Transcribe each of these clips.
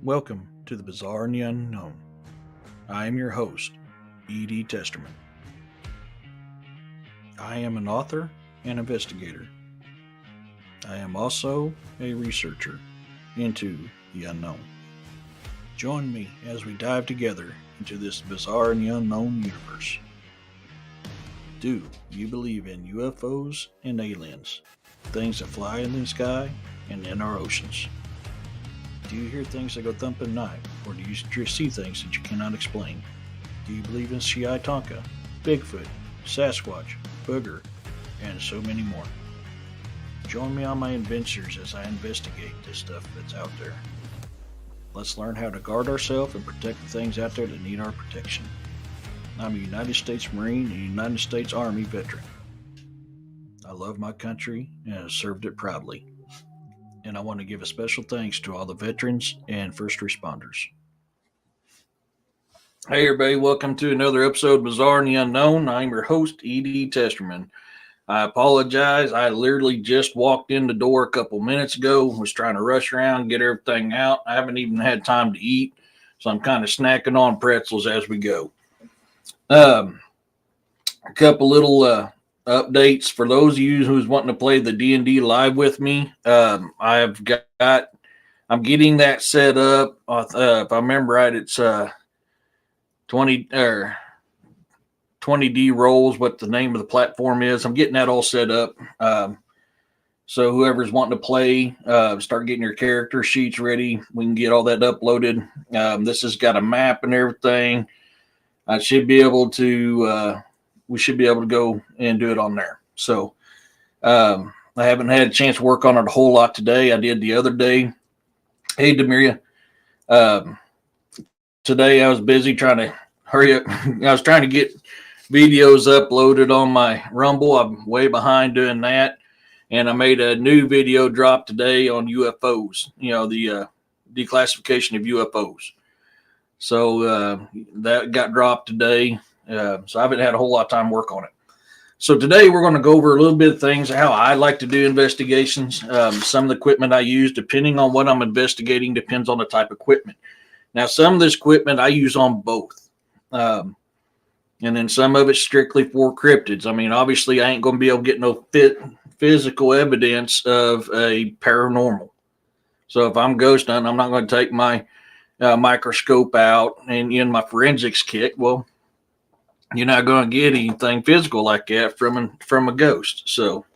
Welcome to the Bizarre and the Unknown. I am your host, E.D. Testerman. I am an author and investigator. I am also a researcher into the unknown. Join me as we dive together into this bizarre and the unknown universe. Do you believe in UFOs and aliens, things that fly in the sky and in our oceans? Do you hear things that go thump at night, or do you see things that you cannot explain? Do you believe in C.I. Tonka, Bigfoot, Sasquatch, Booger, and so many more? Join me on my adventures as I investigate this stuff that's out there. Let's learn how to guard ourselves and protect the things out there that need our protection. I'm a United States Marine and United States Army veteran. I love my country and have served it proudly. And I want to give a special thanks to all the veterans and first responders. Hey everybody, welcome to another episode of Bizarre and the Unknown. I'm your host, E.D. Testerman. I apologize. I literally just walked in the door a couple minutes ago, was trying to rush around, get everything out. I haven't even had time to eat, so I'm kind of snacking on pretzels as we go. A couple little updates for those of you who's wanting to play the D&D live with me. I'm getting that set up. If I remember right, it's 20 or 20D rolls, what the name of the platform is. I'm getting that all set up. So whoever's wanting to play, start getting your character sheets ready. We can get all that uploaded. This has got a map and everything. I should be able to. We should be able to go and do it on there. So I haven't had a chance to work on it a whole lot today. I did the other day. Hey, Demiria. Today I was busy trying to hurry up. I was trying to get videos uploaded on my Rumble. I'm way behind doing that. And I made a new video drop today on UFOs, the declassification of UFOs. So that got dropped today. So I haven't had a whole lot of time to work on it. So today we're going to go over a little bit of things, how I like to do investigations. Some of the equipment I use, depending on what I'm investigating, depends on the type of equipment. Now, some of this equipment I use on both. And then some of it's strictly for cryptids. I mean, obviously, I ain't going to be able to get no physical evidence of a paranormal. So if I'm ghost hunting, I'm not going to take my microscope out and in my forensics kit. Well, you're not going to get anything physical like that from a ghost. So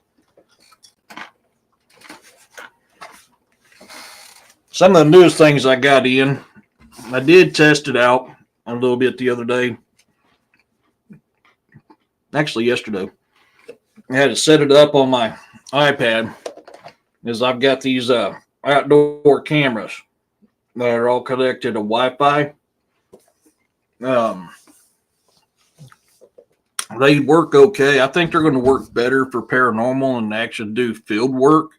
some of the newest things I got in, I did test it out a little bit the other day. Actually, yesterday. I had to set it up on my iPad as I've got these outdoor cameras that are all connected to Wi-Fi. They work okay. I think they're going to work better for paranormal and actually do field work.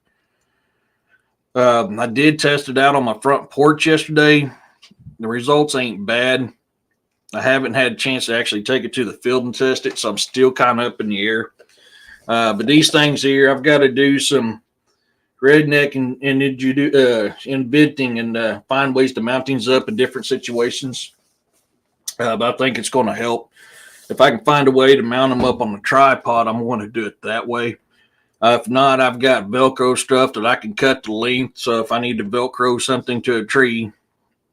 I did test it out on my front porch yesterday. The results ain't bad. I haven't had a chance to actually take it to the field and test it, so I'm still kind of up in the air. But these things here, I've got to do some redneck and inventing and find ways to mount things up in different situations. But I think it's going to help. If I can find a way to mount them up on a tripod, I'm going to do it that way. If not, I've got Velcro stuff that I can cut the length. So if I need to Velcro something to a tree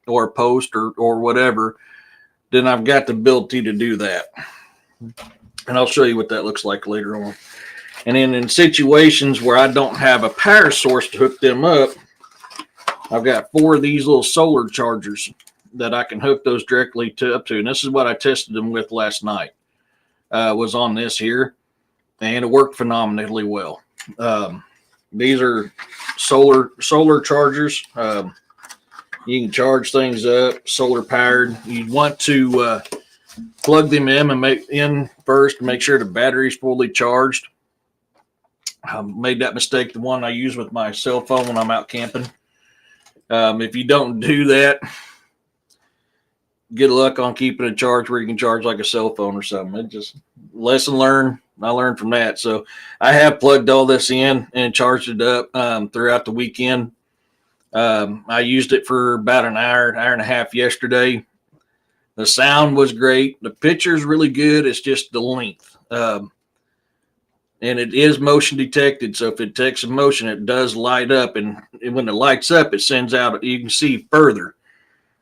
or a post or whatever, then I've got the ability to do that. And I'll show you what that looks like later on. And then in situations where I don't have a power source to hook them up, I've got 4 of these little solar chargers that I can hook those directly up to. And this is what I tested them with last night. Was on this here. And it worked phenomenally well. These are solar chargers. You can charge things up, solar powered. You want to plug them in and make sure the battery's fully charged. I made that mistake, the one I use with my cell phone when I'm out camping. If you don't do that, good luck on keeping it charged where you can charge like a cell phone or something. It just lesson learned. I learned from that. So I have plugged all this in and charged it up throughout the weekend. I used it for about an hour and a half yesterday. The sound was great. The picture's really good. It's just the length. And it is motion detected. So if it detects a motion, it does light up. And when it lights up, it sends out, you can see further.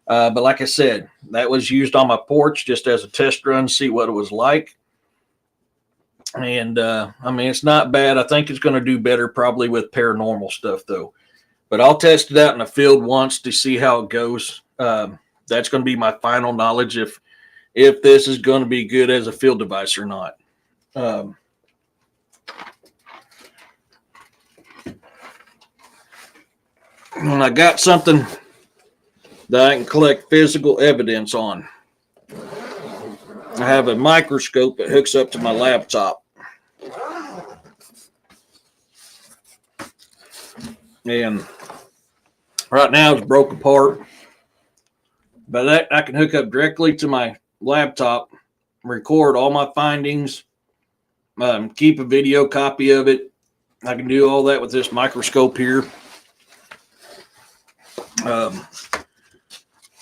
But like I said, that was used on my porch just as a test run, see what it was like. And I mean, it's not bad. I think it's going to do better probably with paranormal stuff, though. But I'll test it out in the field once to see how it goes. That's going to be my final knowledge if this is going to be good as a field device or not. And I got something that I can collect physical evidence on. I have a microscope that hooks up to my laptop. And right now it's broke apart. But that I can hook up directly to my laptop, record all my findings, keep a video copy of it. I can do all that with this microscope here.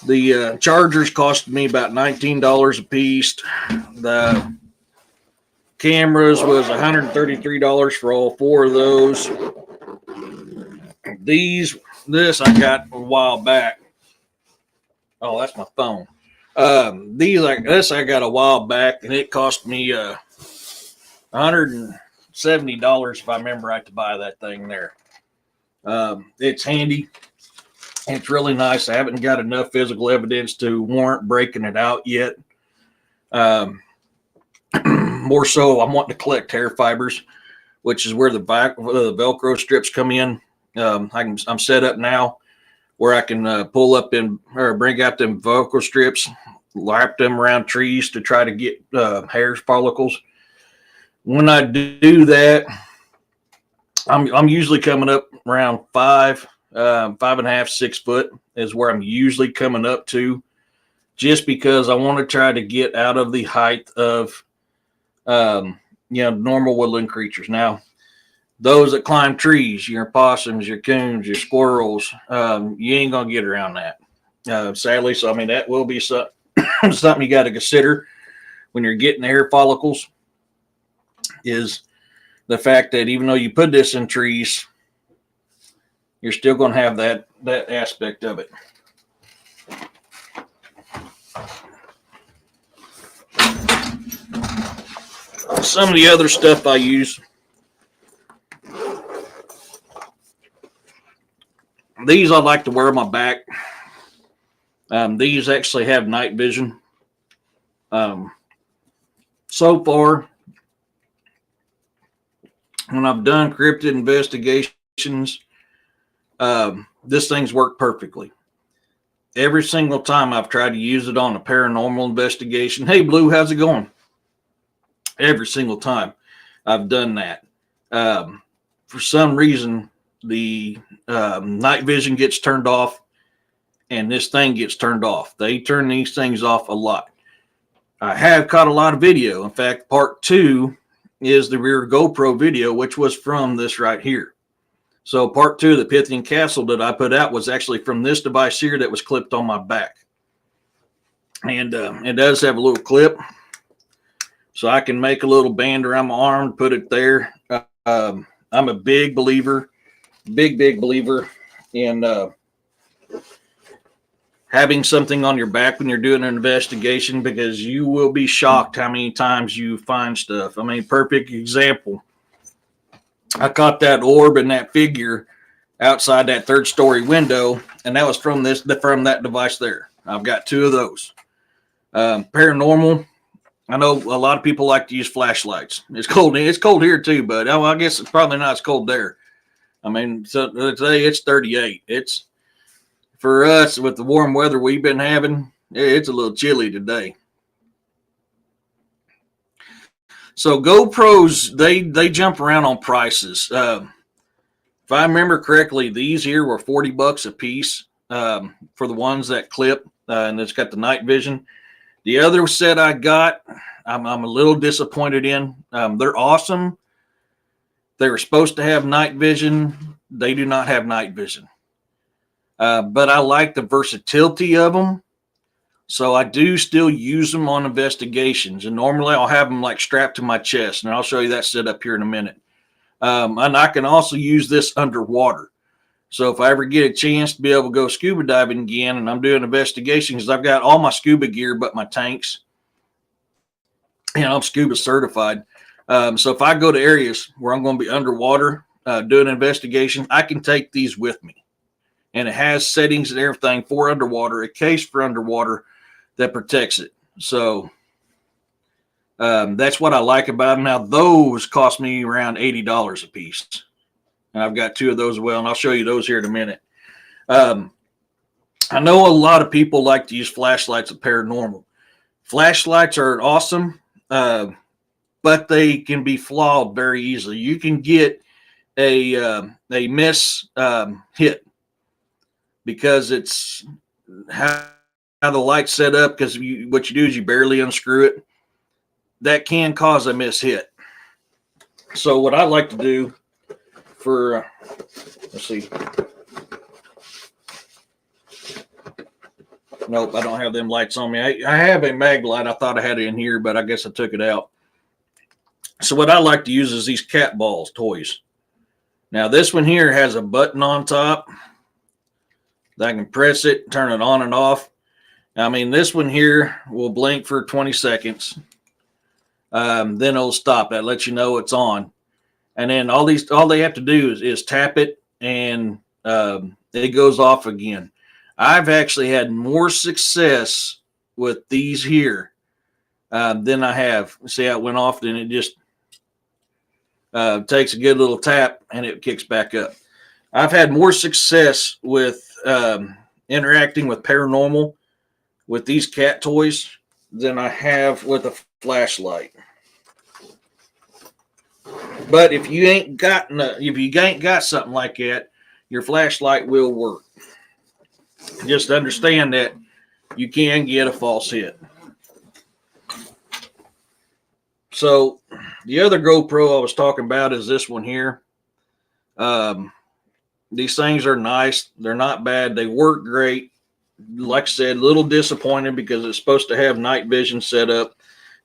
The chargers cost me about $19 a piece. The cameras was $133 for all four of those. This I got a while back. Oh, that's my phone. This I got a while back, and it cost me $170 if I remember right to buy that thing there. It's handy. It's really nice. I haven't got enough physical evidence to warrant breaking it out yet. More so, I'm wanting to collect hair fibers, which is where the Velcro strips come in. I'm set up now where I can pull up or bring out them Velcro strips, wrap them around trees to try to get hair follicles. When I do that, I'm usually coming up around 5.5, 6 foot is where I'm usually coming up to, just because I want to try to get out of the height of, normal woodland creatures. Now, those that climb trees, your possums, your coons, your squirrels, you ain't gonna get around that, sadly. So, I mean, that will be something you got to consider when you're getting hair follicles. Is the fact that even though you put this in trees, you're still going to have that aspect of it. Some of the other stuff I use, these I like to wear on my back. These actually have night vision. So far, when I've done cryptid investigations, this thing's worked perfectly. Every single time I've tried to use it on a paranormal investigation. Hey, Blue, how's it going? Every single time I've done that. For some reason, the night vision gets turned off and this thing gets turned off. They turn these things off a lot. I have caught a lot of video. In fact, part 2 is the rear GoPro video, which was from this right here. So part 2 of the Pythian Castle that I put out was actually from this device here that was clipped on my back. And it does have a little clip. So I can make a little band around my arm, put it there. I'm a big believer in having something on your back when you're doing an investigation, because you will be shocked how many times you find stuff. I mean, perfect example. I caught that orb and that figure outside that 3rd story window, and that was from that device there. I've got 2 of those. Paranormal. I know a lot of people like to use flashlights. It's cold. It's cold here too, but I guess it's probably not as cold there. I mean, so today it's 38. It's, for us with the warm weather we've been having, it's a little chilly today. So GoPros, they jump around on prices. If I remember correctly, these here were $40 a piece for the ones that clip, and it's got the night vision. The other set I got, I'm a little disappointed in. They're awesome. They were supposed to have night vision. They do not have night vision. but I like the versatility of them. So I do still use them on investigations, and normally I'll have them like strapped to my chest, and I'll show you that setup here in a minute. And I can also use this underwater. So if I ever get a chance to be able to go scuba diving again, and I'm doing investigations, because I've got all my scuba gear but my tanks, and I'm scuba certified. So if I go to areas where I'm going to be underwater doing an investigation, I can take these with me. And it has settings and everything for underwater, a case for underwater that protects it. So that's what I like about them. Now, those cost me around $80 a piece. And I've got two of those as well, and I'll show you those here in a minute. I know a lot of people like to use flashlights at paranormal. Flashlights are awesome, but they can be flawed very easily. You can get a miss hit because it's how the light's set up, because what you do is you barely unscrew it. That can cause a miss hit. So what I like to do for, let's see. Nope, I don't have them lights on me. I have a mag light. I thought I had it in here, but I guess I took it out. So what I like to use is these cat balls toys. Now this one here has a button on top that I can press it, turn it on and off. I mean, this one here will blink for 20 seconds. Then it'll stop. That lets you know it's on. And then all they have to do is tap it, and it goes off again. I've actually had more success with these here than I have. See how it went off, then it just takes a good little tap and it kicks back up. I've had more success with interacting with paranormal with these cat toys than I have with a flashlight. But if you ain't got something like that, your flashlight will work. Just understand that you can get a false hit. So the other GoPro I was talking about is this one here. These things are nice. They're not bad. They work great. Like I said, a little disappointed because it's supposed to have night vision set up,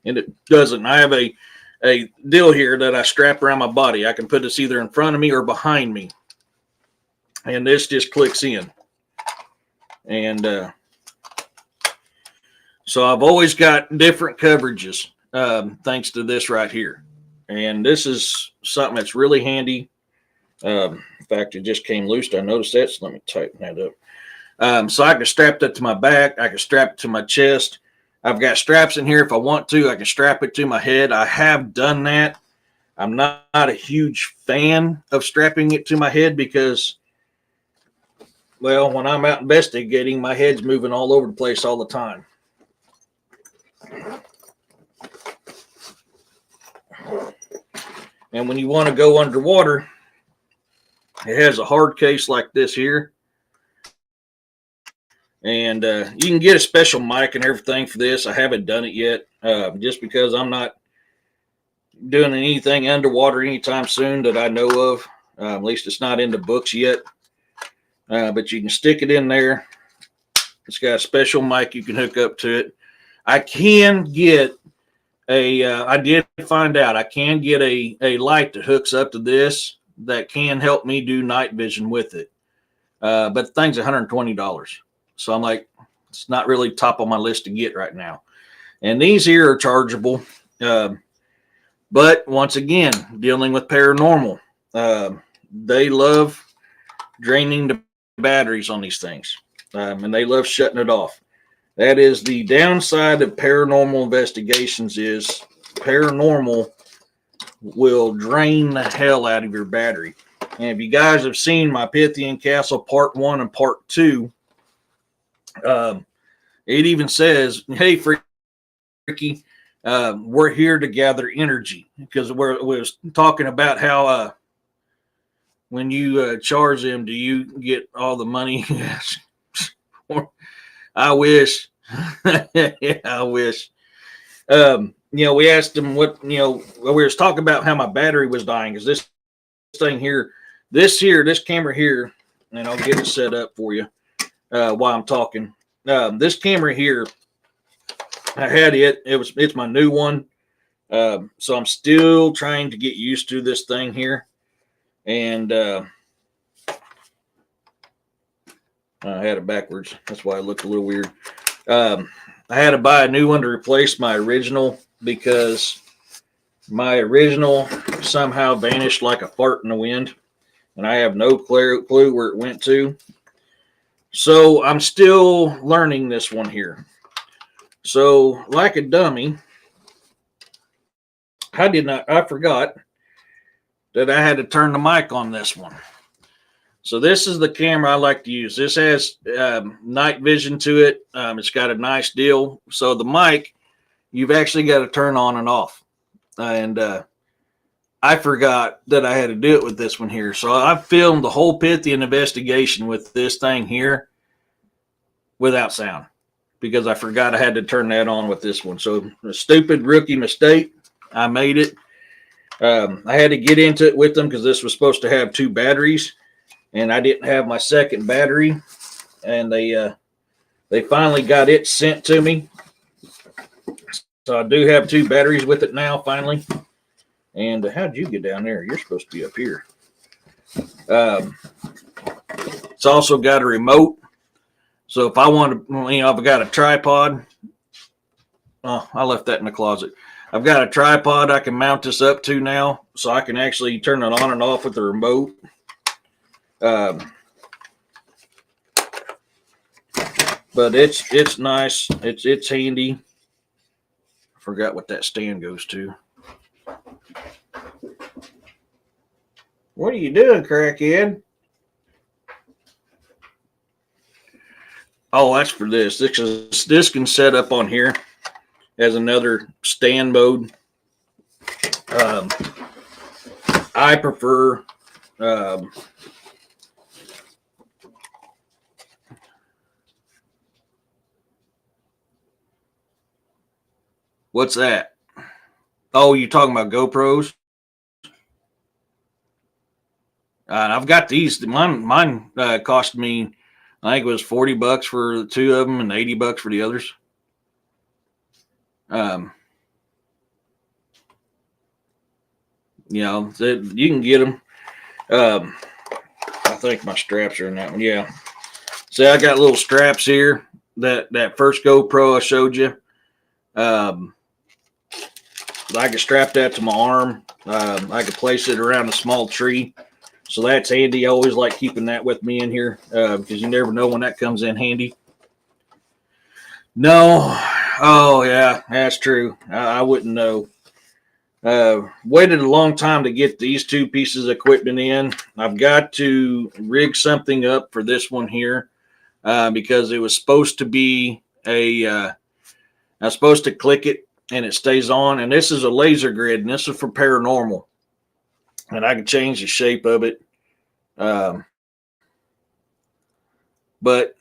and it doesn't. I have a deal here that I strap around my body. I can put this either in front of me or behind me, and this just clicks in. And so I've always got different coverages thanks to this right here. And this is something that's really handy. In fact, it just came loose. I noticed that, so let me tighten that up. So I can strap that to my back. I can strap it to my chest. I've got straps in here if I want to. I can strap it to my head. I have done that. I'm not a huge fan of strapping it to my head because, well, when I'm out investigating, my head's moving all over the place all the time. And when you want to go underwater, it has a hard case like this here. And you can get a special mic and everything for this. I haven't done it yet just because I'm not doing anything underwater anytime soon that I know of. At least it's not in the books yet. But you can stick it in there. It's got a special mic you can hook up to it. I can get I did find out I can get a light that hooks up to this that can help me do night vision with it. But the thing's $120. So I'm like, it's not really top on my list to get right now. And these here are chargeable. But once again, dealing with paranormal, they love draining the batteries on these things. And they love shutting it off. That is the downside of paranormal investigations, is paranormal will drain the hell out of your battery. And if you guys have seen my Pythian Castle Part 1 and Part 2, it even says, hey, Freaky, we're here to gather energy. Because we was talking about how when you charge them, do you get all the money? I wish. Yeah, I wish. We asked them what, we was talking about how my battery was dying. Because this thing here, this camera here, and I'll get it set up for you. while I'm talking. This camera here, I had it. It's my new one. So I'm still trying to get used to this thing here. And I had it backwards. That's why it looked a little weird. I had to buy a new one to replace my original because my original somehow vanished like a fart in the wind. And I have no clue where it went to. So I'm still learning this one here. So like a dummy, I forgot that I had to turn the mic on this one. So this is the camera I like to use. This has night vision to it. It's got a nice deal. So the mic, you've actually got to turn on and off. And I forgot that I had to do it with this one here. So I filmed the whole Pythian investigation with this thing here without sound because I forgot I had to turn that on with this one. So a stupid rookie mistake. I made it. I had to get into it with them because this was supposed to have 2 batteries, and I didn't have my second battery, and they finally got it sent to me. So I do have 2 batteries with it now, finally. And how'd you get down there? You're supposed to be up here. It's also got a remote. So if I want to, if I got a tripod, oh, I left that in the closet. I've got a tripod I can mount this up to now, so I can actually turn it on and off with the remote. But it's nice. It's handy. I forgot what that stand goes to. What are you doing, crackhead? Oh, that's for this. This can set up on here as another stand mode. I prefer what's that? Oh, you're talking about GoPros? I've got these. Mine cost me, I think it was $40 for the 2 of them and $80 for the others. You know, you can get them. I think my straps are in that one. Yeah. See, I got little straps here. That first GoPro I showed you. I can strap that to my arm. I can place it around a small tree. So that's handy. I always like keeping that with me in here because you never know when that comes in handy. No. Oh, yeah, that's true. I wouldn't know. Waited a long time to get these 2 pieces of equipment in. I've got to rig something up for this one here because it was supposed to be I was supposed to click it and it stays on. And this is a laser grid, and this is for paranormal. And I can change the shape of it. But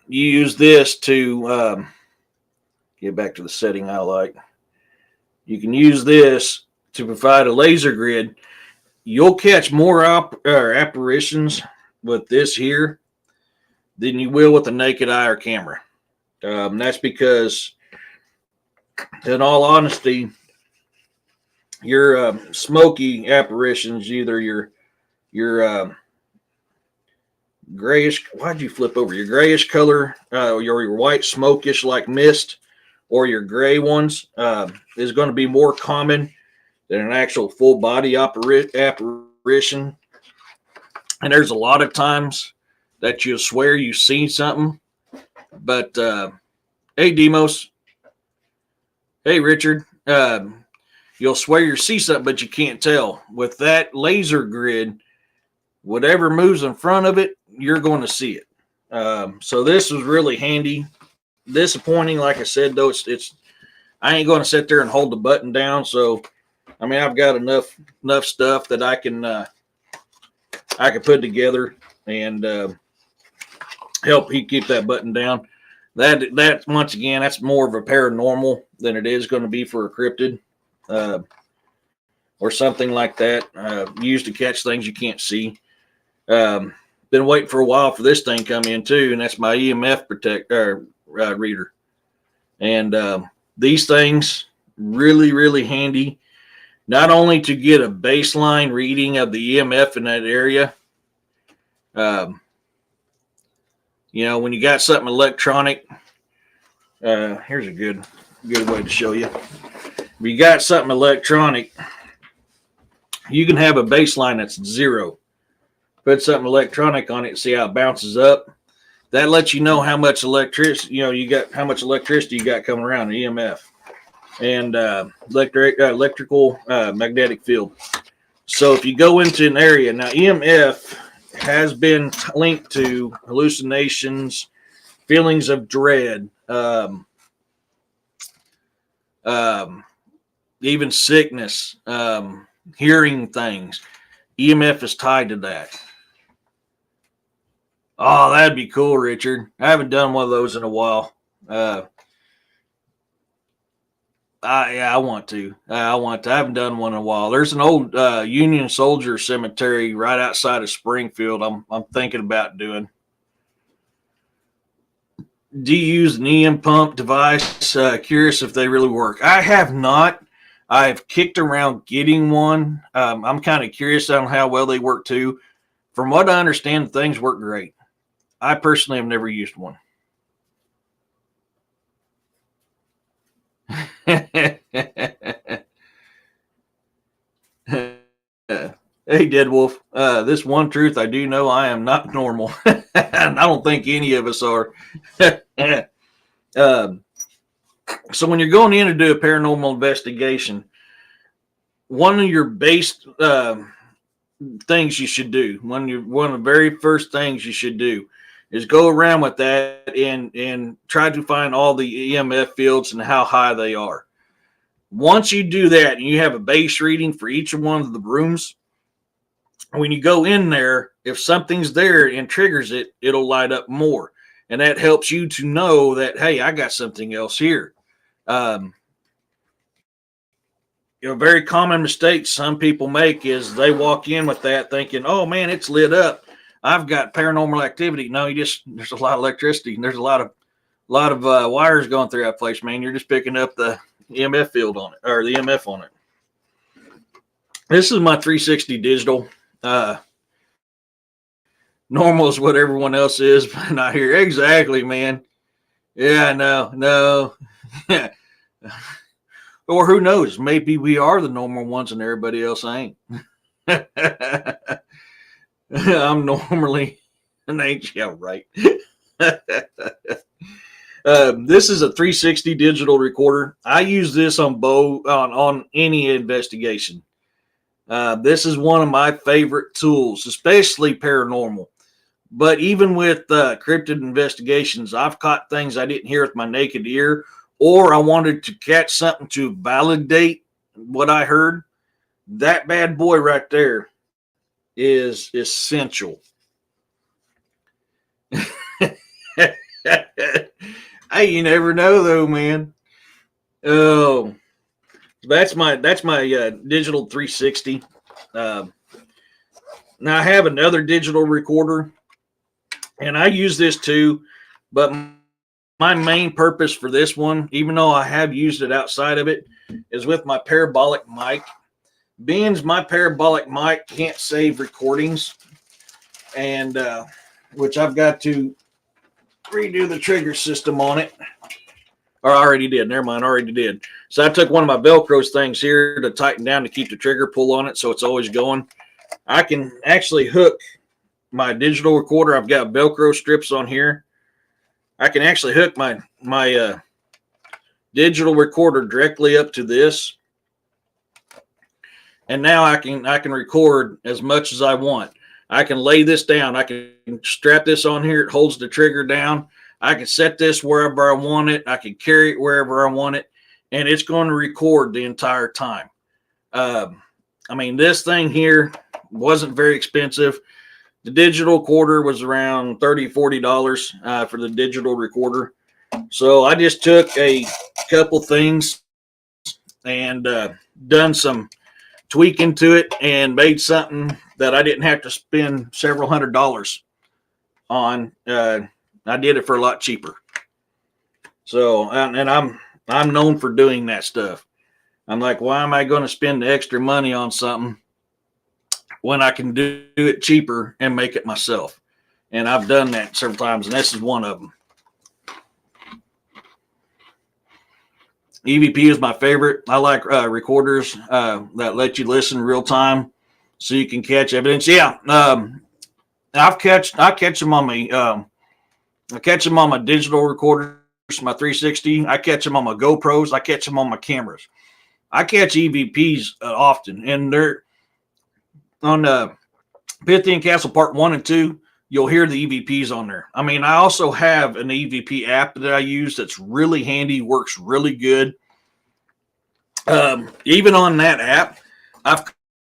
you use this to get back to the setting I like. You can use this to provide a laser grid. You'll catch more apparitions with this here than you will with a naked eye or camera. That's because, in all honesty, your smoky apparitions, either your grayish, why'd you flip over? Your grayish color, your white smokish like mist, or your gray ones is going to be more common than an actual full body apparition. And there's a lot of times that you'll swear you've seen something. But, hey, Demos. Hey, Richard. You'll swear you see something, but you can't tell. With that laser grid, whatever moves in front of it, you're going to see it. So this was really handy. Disappointing, like I said, though, it's I ain't going to sit there and hold the button down. So, I mean, I've got enough stuff that I can put together and help keep that button down. That once again, that's more of a paranormal than it is going to be for a cryptid or something like that. Used to catch things you can't see. been waiting for a while for this thing to come in too, and that's my EMF reader. And these things really, really handy, not only to get a baseline reading of the EMF in that area. You know, when you got something electronic, here's a good way to show you. If you got something electronic, you can have a baseline that's 0. Put something electronic on it, see how it bounces up. That lets you know how much electricity, you got how much electricity you got coming around, the EMF and electrical magnetic field. So if you go into an area, now EMF has been linked to hallucinations, feelings of dread, even sickness, hearing things. EMF is tied to that. Oh, that'd be cool, Richard. I haven't done one of those in a while. I want to. I haven't done one in a while. There's an old Union Soldier cemetery right outside of Springfield. I'm thinking about doing. Do you use an EM pump device? Curious if they really work. I have not. I've kicked around getting one. I'm kind of curious on how well they work too. From what I understand, things work great. I personally have never used one. Hey, Dead Wolf. This one truth I do know: I am not normal, and I don't think any of us are. So when you're going in to do a paranormal investigation, one of your base things you should do, one of the very first things you should do, is go around with that and try to find all the EMF fields and how high they are. Once you do that and you have a base reading for each one of the rooms, when you go in there, if something's there and triggers it, it'll light up more. And that helps you to know that, hey, I got something else here. Very common mistake some people make is they walk in with that thinking, oh man, it's lit up, I've got paranormal activity. No, there's a lot of electricity and there's a lot of wires going through that place, man. You're just picking up the EMF field on it, or the EMF on it. This is my 360 digital. Normal is what everyone else is, but not here. Exactly, man. Yeah, no. Or who knows? Maybe we are the normal ones and everybody else ain't. I'm normally an angel, yeah, right. This is a 360 digital recorder. I use this on any investigation. This is one of my favorite tools, especially paranormal. But even with cryptid investigations, I've caught things I didn't hear with my naked ear, or I wanted to catch something to validate what I heard. That bad boy right there is essential. Hey, you never know though, man. Oh, that's my digital 360. Now I have another digital recorder, and I use this too, but my main purpose for this one, even though I have used it outside of it, is with my parabolic mic. Being my parabolic mic can't save recordings, and which I've got to redo the trigger system on it. Or I already did. Never mind, I already did. So I took one of my Velcro things here to tighten down to keep the trigger pull on it so it's always going. I can actually hook my digital recorder. I've got Velcro strips on here. I can actually hook my digital recorder directly up to this. And now I can record as much as I want. I can lay this down. I can strap this on here. It holds the trigger down. I can set this wherever I want it. I can carry it wherever I want it. And it's going to record the entire time. I mean, this thing here wasn't very expensive. The digital recorder was around $30, $40 for the digital recorder. So I just took a couple things and done some tweaking to it and made something that I didn't have to spend several $100s on, I did it for a lot cheaper. So, and I'm known for doing that stuff. I'm like, why am I going to spend the extra money on something when I can do it cheaper and make it myself? And I've done that several times, and this is one of them. EVP is my favorite. I like recorders that let you listen real time, so you can catch evidence. Yeah, I catch them on my digital recorders, my 360. I catch them on my GoPros. I catch them on my cameras. I catch EVPs often, and they're on Pythian Castle Part 1 and 2. You'll hear the EVPs on there. I mean, I also have an EVP app that I use that's really handy, works really good. Even on that app, I've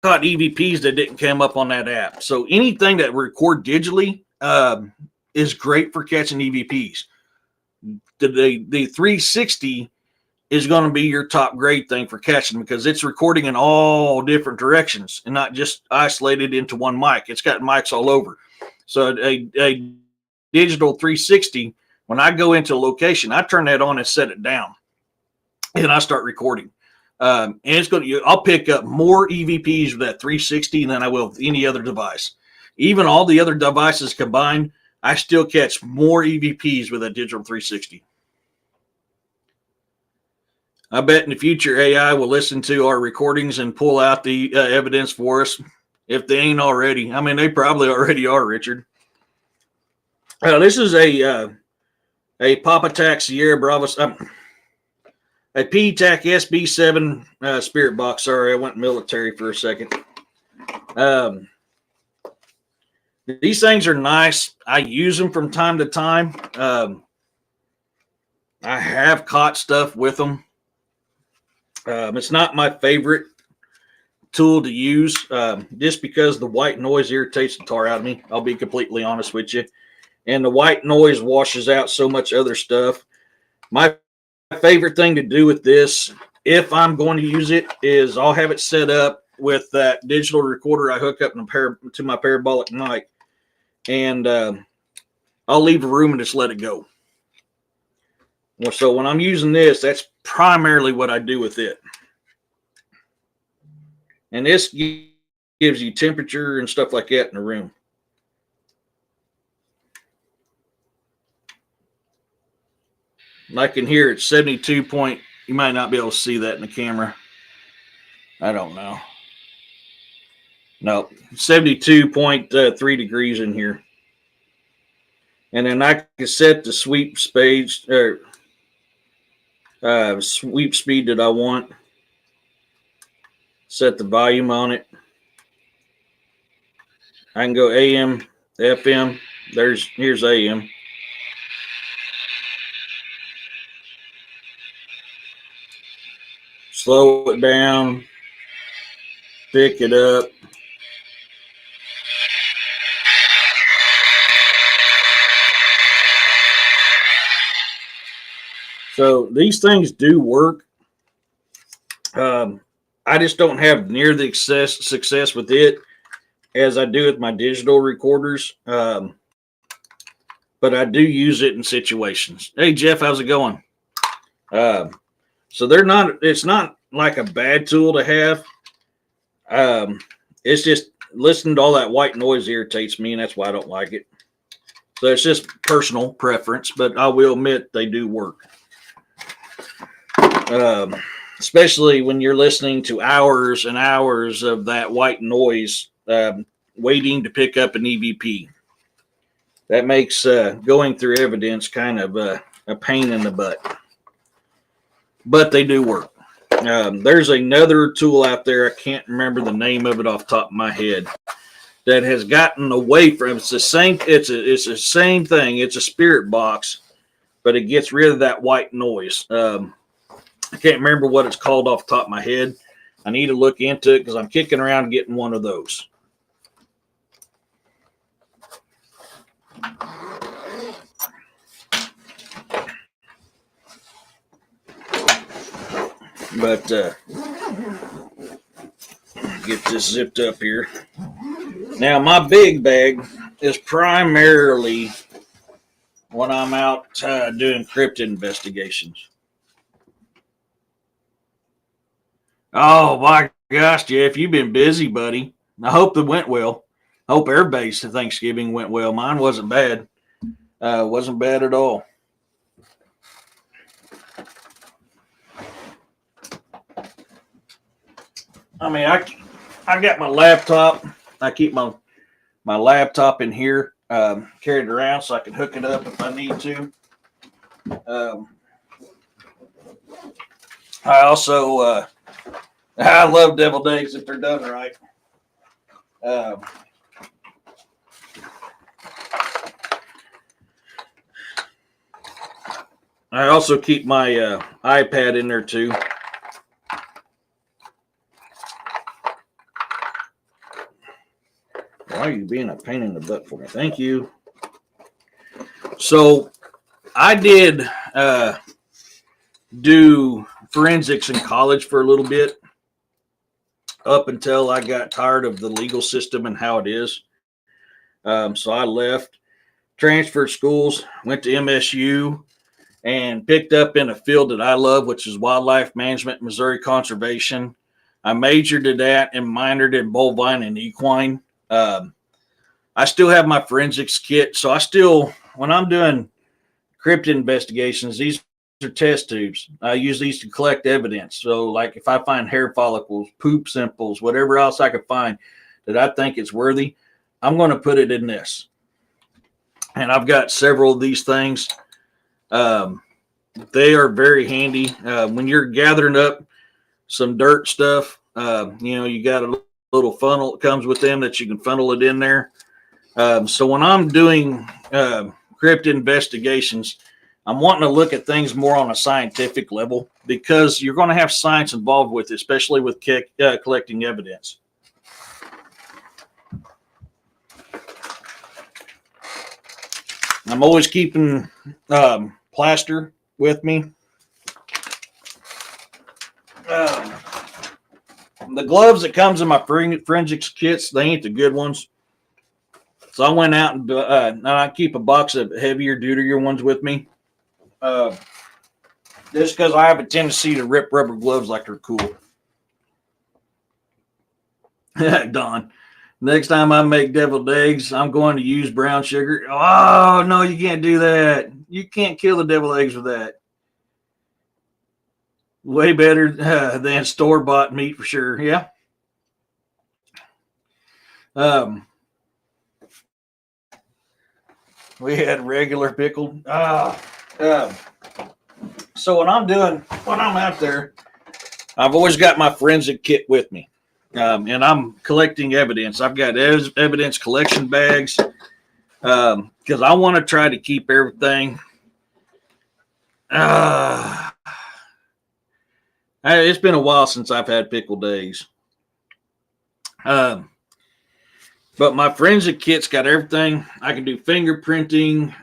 caught EVPs that didn't come up on that app. So anything that record digitally is great for catching EVPs. The 360 is going to be your top grade thing for catching, because it's recording in all different directions and not just isolated into one mic. It's got mics all over. So a digital 360, when I go into a location, I turn that on and set it down, and I start recording. And it's going to, I'll pick up more EVPs with that 360 than I will with any other device. Even all the other devices combined, I still catch more EVPs with a digital 360. I bet in the future AI will listen to our recordings and pull out the evidence for us if they ain't already. I mean, they probably already are, Richard. This is a Pop-A-Tac Sierra Bravo, a P-TAC SB7 Spirit Box. Sorry, I went military for a second. These things are nice. I use them from time to time. I have caught stuff with them. It's not my favorite tool to use, just because the white noise irritates the tar out of me. I'll be completely honest with you. And the white noise washes out so much other stuff. My favorite thing to do with this, if I'm going to use it, is I'll have it set up with that digital recorder I hook up to my parabolic mic, and I'll leave a room and just let it go. So when I'm using this, that's primarily what I do with it. And this gives you temperature and stuff like that in the room. And I can hear it's 72 point. You might not be able to see that in the camera. I don't know. No, 72.3 degrees in here. And then I can set the sweep speed that I want. Set the volume on it. I can go AM, FM. Here's AM. Slow it down. Pick it up. So these things do work. I just don't have near the success with it as I do with my digital recorders. But I do use it in situations. Hey, Jeff, how's it going? So it's not like a bad tool to have. It's just listening to all that white noise irritates me, and that's why I don't like it. So it's just personal preference, but I will admit they do work. Especially when you're listening to hours and hours of that white noise, waiting to pick up an EVP. That makes going through evidence kind of a pain in the butt. But they do work. There's another tool out there, I can't remember the name of it off the top of my head, that has gotten away from it's the same thing. It's a spirit box, but it gets rid of that white noise. I can't remember what it's called off the top of my head. I need to look into it because I'm kicking around getting one of those. But get this zipped up here. Now my big bag is primarily when I'm out doing cryptid investigations. Oh my gosh, Jeff, you've been busy, buddy. I hope it went well. I hope everybody's Thanksgiving went well. Mine wasn't bad. Wasn't bad at all. I mean, I got my laptop. I keep my laptop in here, carried around so I can hook it up if I need to. I also I love deviled eggs if they're done right. I also keep my iPad in there too. Why are you being a pain in the butt for me? Thank you. So I did do forensics in college for a little bit, up until I got tired of the legal system and how it is. So I left, transferred schools, went to MSU, and picked up in a field that I love, which is wildlife management, Missouri conservation. I majored in that and minored in bovine and equine. I still have my forensics kit, so I still, when I'm doing cryptid investigations, these are test tubes. I use these to collect evidence. So, like if I find hair follicles, poop samples, whatever else I could find that I think it's worthy, I'm going to put it in this. And I've got several of these things. They are very handy when you're gathering up some dirt stuff. You got a little funnel that comes with them that you can funnel it in there. So when I'm doing cryptid investigations, I'm wanting to look at things more on a scientific level, because you're going to have science involved with it, especially with collecting evidence. I'm always keeping plaster with me. The gloves that comes in my forensics kits, they ain't the good ones. So I went out and I keep a box of heavier, dudier ones with me. Just because I have a tendency to rip rubber gloves like they're cool. Don, next time I make deviled eggs, I'm going to use brown sugar. Oh, no, you can't do that. You can't kill the deviled eggs with that. Way better than store-bought meat for sure. Yeah. We had regular pickled. So when I'm out there, I've always got my forensic kit with me. And I'm collecting evidence. I've got evidence collection bags because I want to try to keep everything. It's been a while since I've had pickled eggs. But my forensic kit's got everything. I can do fingerprinting.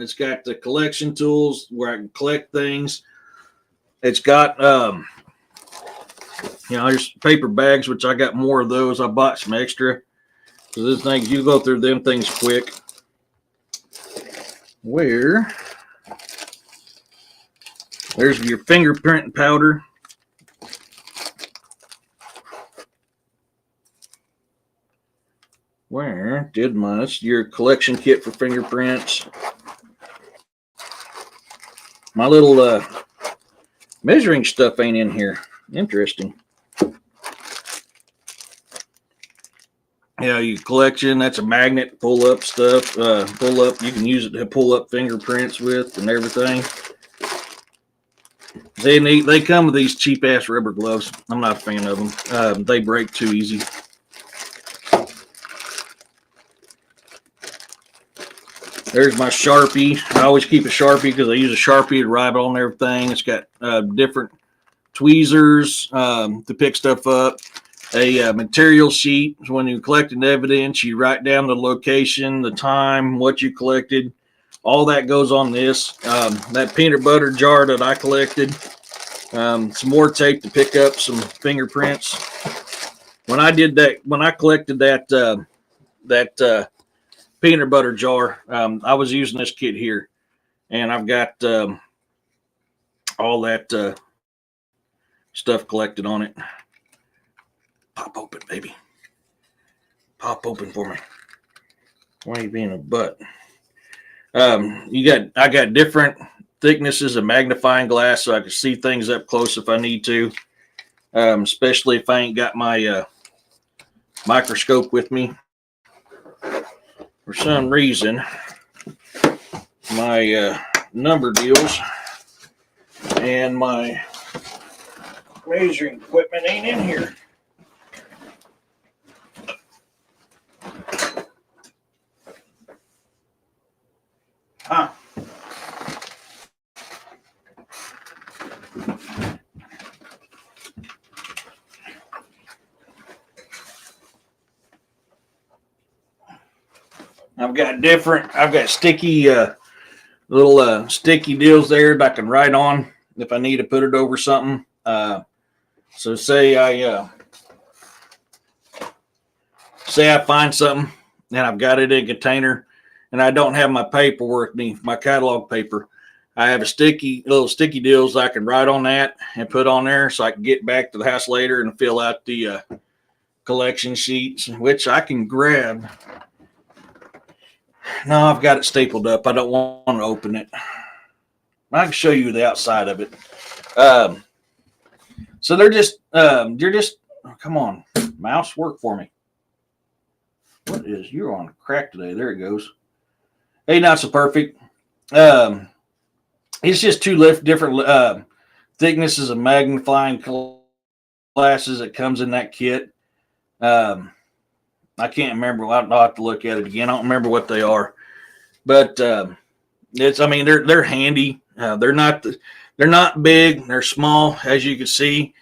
It's got the collection tools where I can collect things. It's got, there's paper bags, which I got more of those. I bought some extra. So this thing, you go through them things quick. There's your fingerprint powder. It's your collection kit for fingerprints. My little measuring stuff ain't in here. Interesting. Your collection, that's a magnet, pull up stuff. You can use it to pull up fingerprints with and everything. They come with these cheap ass rubber gloves. I'm not a fan of them. They break too easy. There's my Sharpie. I always keep a Sharpie because I use a Sharpie to write on everything. It's got different tweezers to pick stuff up. A material sheet. So when you're collecting evidence, you write down the location, the time, what you collected. All that goes on this. That peanut butter jar that I collected. Some more tape to pick up some fingerprints. When I collected that peanut butter jar. I was using this kit here, and I've got all that stuff collected on it. Pop open, baby. Pop open for me. Why are you being a butt? I got different thicknesses of magnifying glass so I can see things up close if I need to. Especially if I ain't got my microscope with me. For some reason, my number deals and my measuring equipment ain't in here. Huh. I've got sticky little sticky deals there that I can write on if I need to put it over something. So say I find something and I've got it in a container and I don't have my paperwork, my catalog paper. I have little sticky deals I can write on that and put on there so I can get back to the house later and fill out the collection sheets, which I can grab. No, I've got it stapled up. I don't want to open it. I can show you the outside of it. So they're just, oh, come on, mouse, work for me. You're on crack today. There it goes. Hey, not so perfect. It's just two different thicknesses of magnifying glasses that comes in that kit. I can't remember. I'll have to look at it again. I don't remember what they are, but they're handy. They're not big. They're small, as you can see.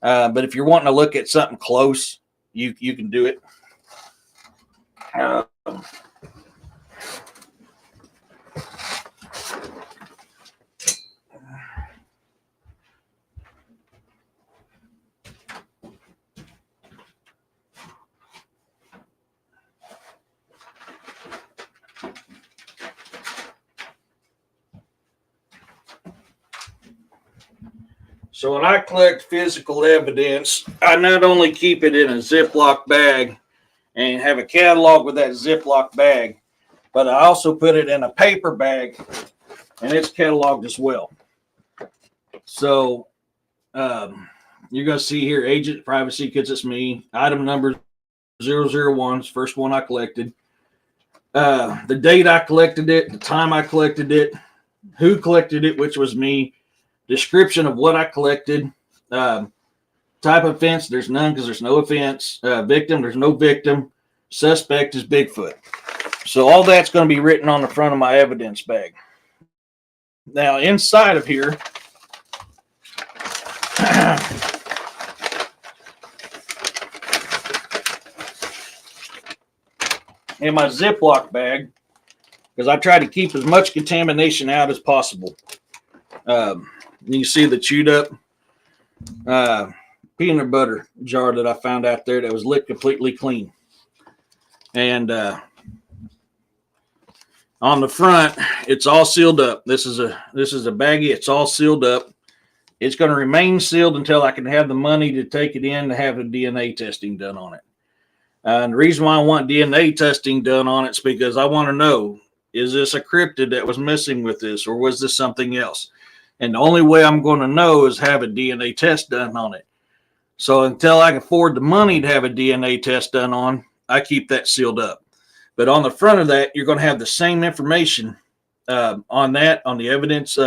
But if you're wanting to look at something close, you can do it. So when I collect physical evidence, I not only keep it in a Ziploc bag and have a catalog with that Ziploc bag, but I also put it in a paper bag and it's cataloged as well. So you're going to see here, agent privacy, because it's me. Item number 001 is the first one I collected. The date I collected it, the time I collected it, who collected it, which was me. Description of what I collected. Type of offense, there's none because there's no offense. Victim, there's no victim. Suspect is Bigfoot. So all that's going to be written on the front of my evidence bag. Now inside of here, in my Ziploc bag, because I try to keep as much contamination out as possible. You see the chewed up peanut butter jar that I found out there that was lit completely clean. And on the front, it's all sealed up. This is a baggie. It's all sealed up. It's going to remain sealed until I can have the money to take it in to have the DNA testing done on it. And the reason why I want DNA testing done on it is because I want to know, is this a cryptid that was missing with this, or was this something else? And the only way I'm going to know is have a DNA test done on it. So until I can afford the money to have a DNA test done on, I keep that sealed up. But on the front of that, you're going to have the same information on the evidence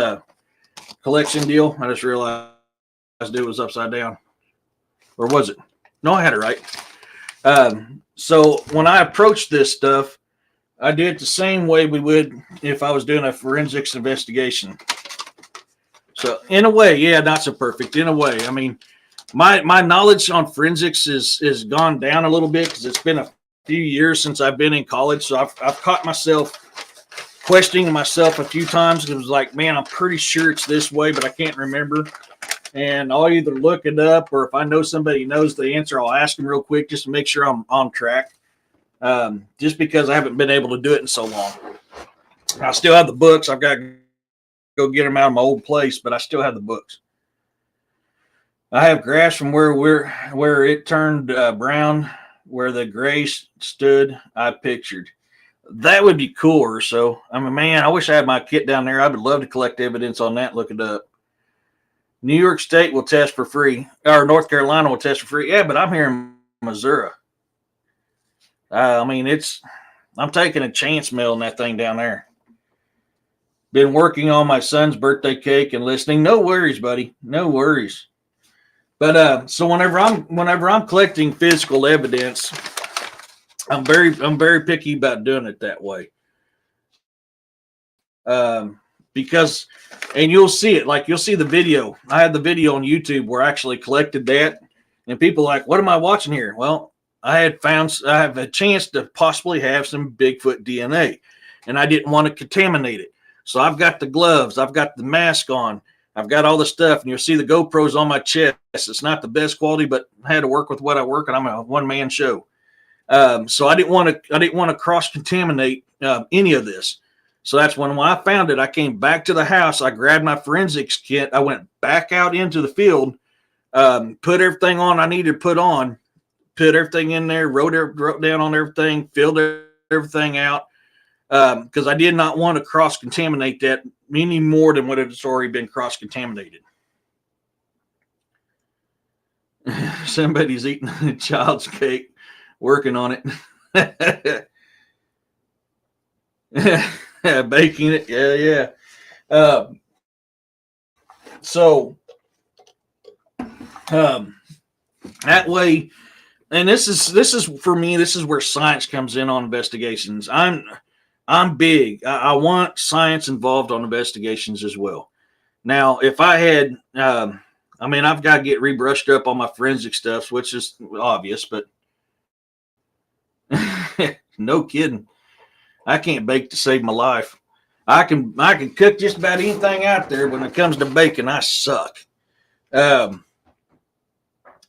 collection deal. I just realized it was upside down. Or was it? No, I had it right. So when I approached this stuff, I did it the same way we would if I was doing a forensics investigation. So in a way, yeah, not so perfect. In a way, I mean, my knowledge on forensics is gone down a little bit because it's been a few years since I've been in college. So I've caught myself questioning myself a few times. It was like, man, I'm pretty sure it's this way, but I can't remember. And I'll either look it up, or if I know somebody knows the answer, I'll ask them real quick just to make sure I'm on track. just because I haven't been able to do it in so long. I still have the books. I've got to go get them out of my old place, but I still have the books. I have grass from where it turned brown, where the gray stood. I pictured that would be cooler. So I mean, man, I wish I had my kit down there. I would love to collect evidence on that. Look it up. New York State will test for free, or North Carolina will test for free. Yeah, but I'm here in Missouri. I mean, I'm taking a chance mailing that thing down there. Been working on my son's birthday cake and listening. No worries, buddy. No worries. But so whenever I'm collecting physical evidence, I'm very picky about doing it that way. Because, and you'll see it, like you'll see the video. I had the video on YouTube where I actually collected that, and people are like, what am I watching here? Well, I have a chance to possibly have some Bigfoot DNA, and I didn't want to contaminate it. So I've got the gloves, I've got the mask on, I've got all the stuff, and you'll see the GoPros on my chest. It's not the best quality, but I had to work with what I work, and I'm a one-man show. So I didn't want to cross-contaminate any of this. So that's when I found it. I came back to the house. I grabbed my forensics kit. I went back out into the field, put everything on I needed to put on, put everything in there, wrote down on everything, filled everything out, because I did not want to cross-contaminate that any more than what it's already been cross-contaminated. Somebody's eating a child's cake, working on it. Baking it, yeah. So that way, and this is for me. This is where science comes in on investigations. I'm big. I want science involved on investigations as well. Now, if I had, I mean, I've got to get rebrushed up on my forensic stuff, which is obvious, but no kidding. I can't bake to save my life. I can cook just about anything out there. When it comes to baking, I suck. But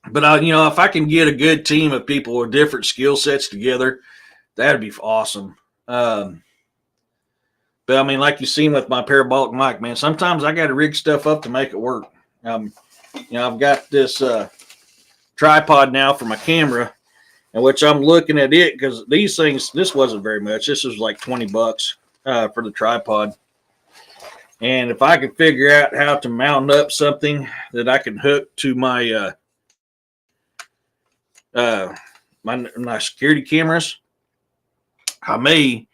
if I can get a good team of people with different skill sets together, that'd be awesome. But I mean, like you've seen with my parabolic mic, man, sometimes I got to rig stuff up to make it work. I've got this tripod now for my camera, in which I'm looking at it because these things, this wasn't very much. This was like $20 for the tripod. And if I could figure out how to mount up something that I can hook to my my security cameras, I may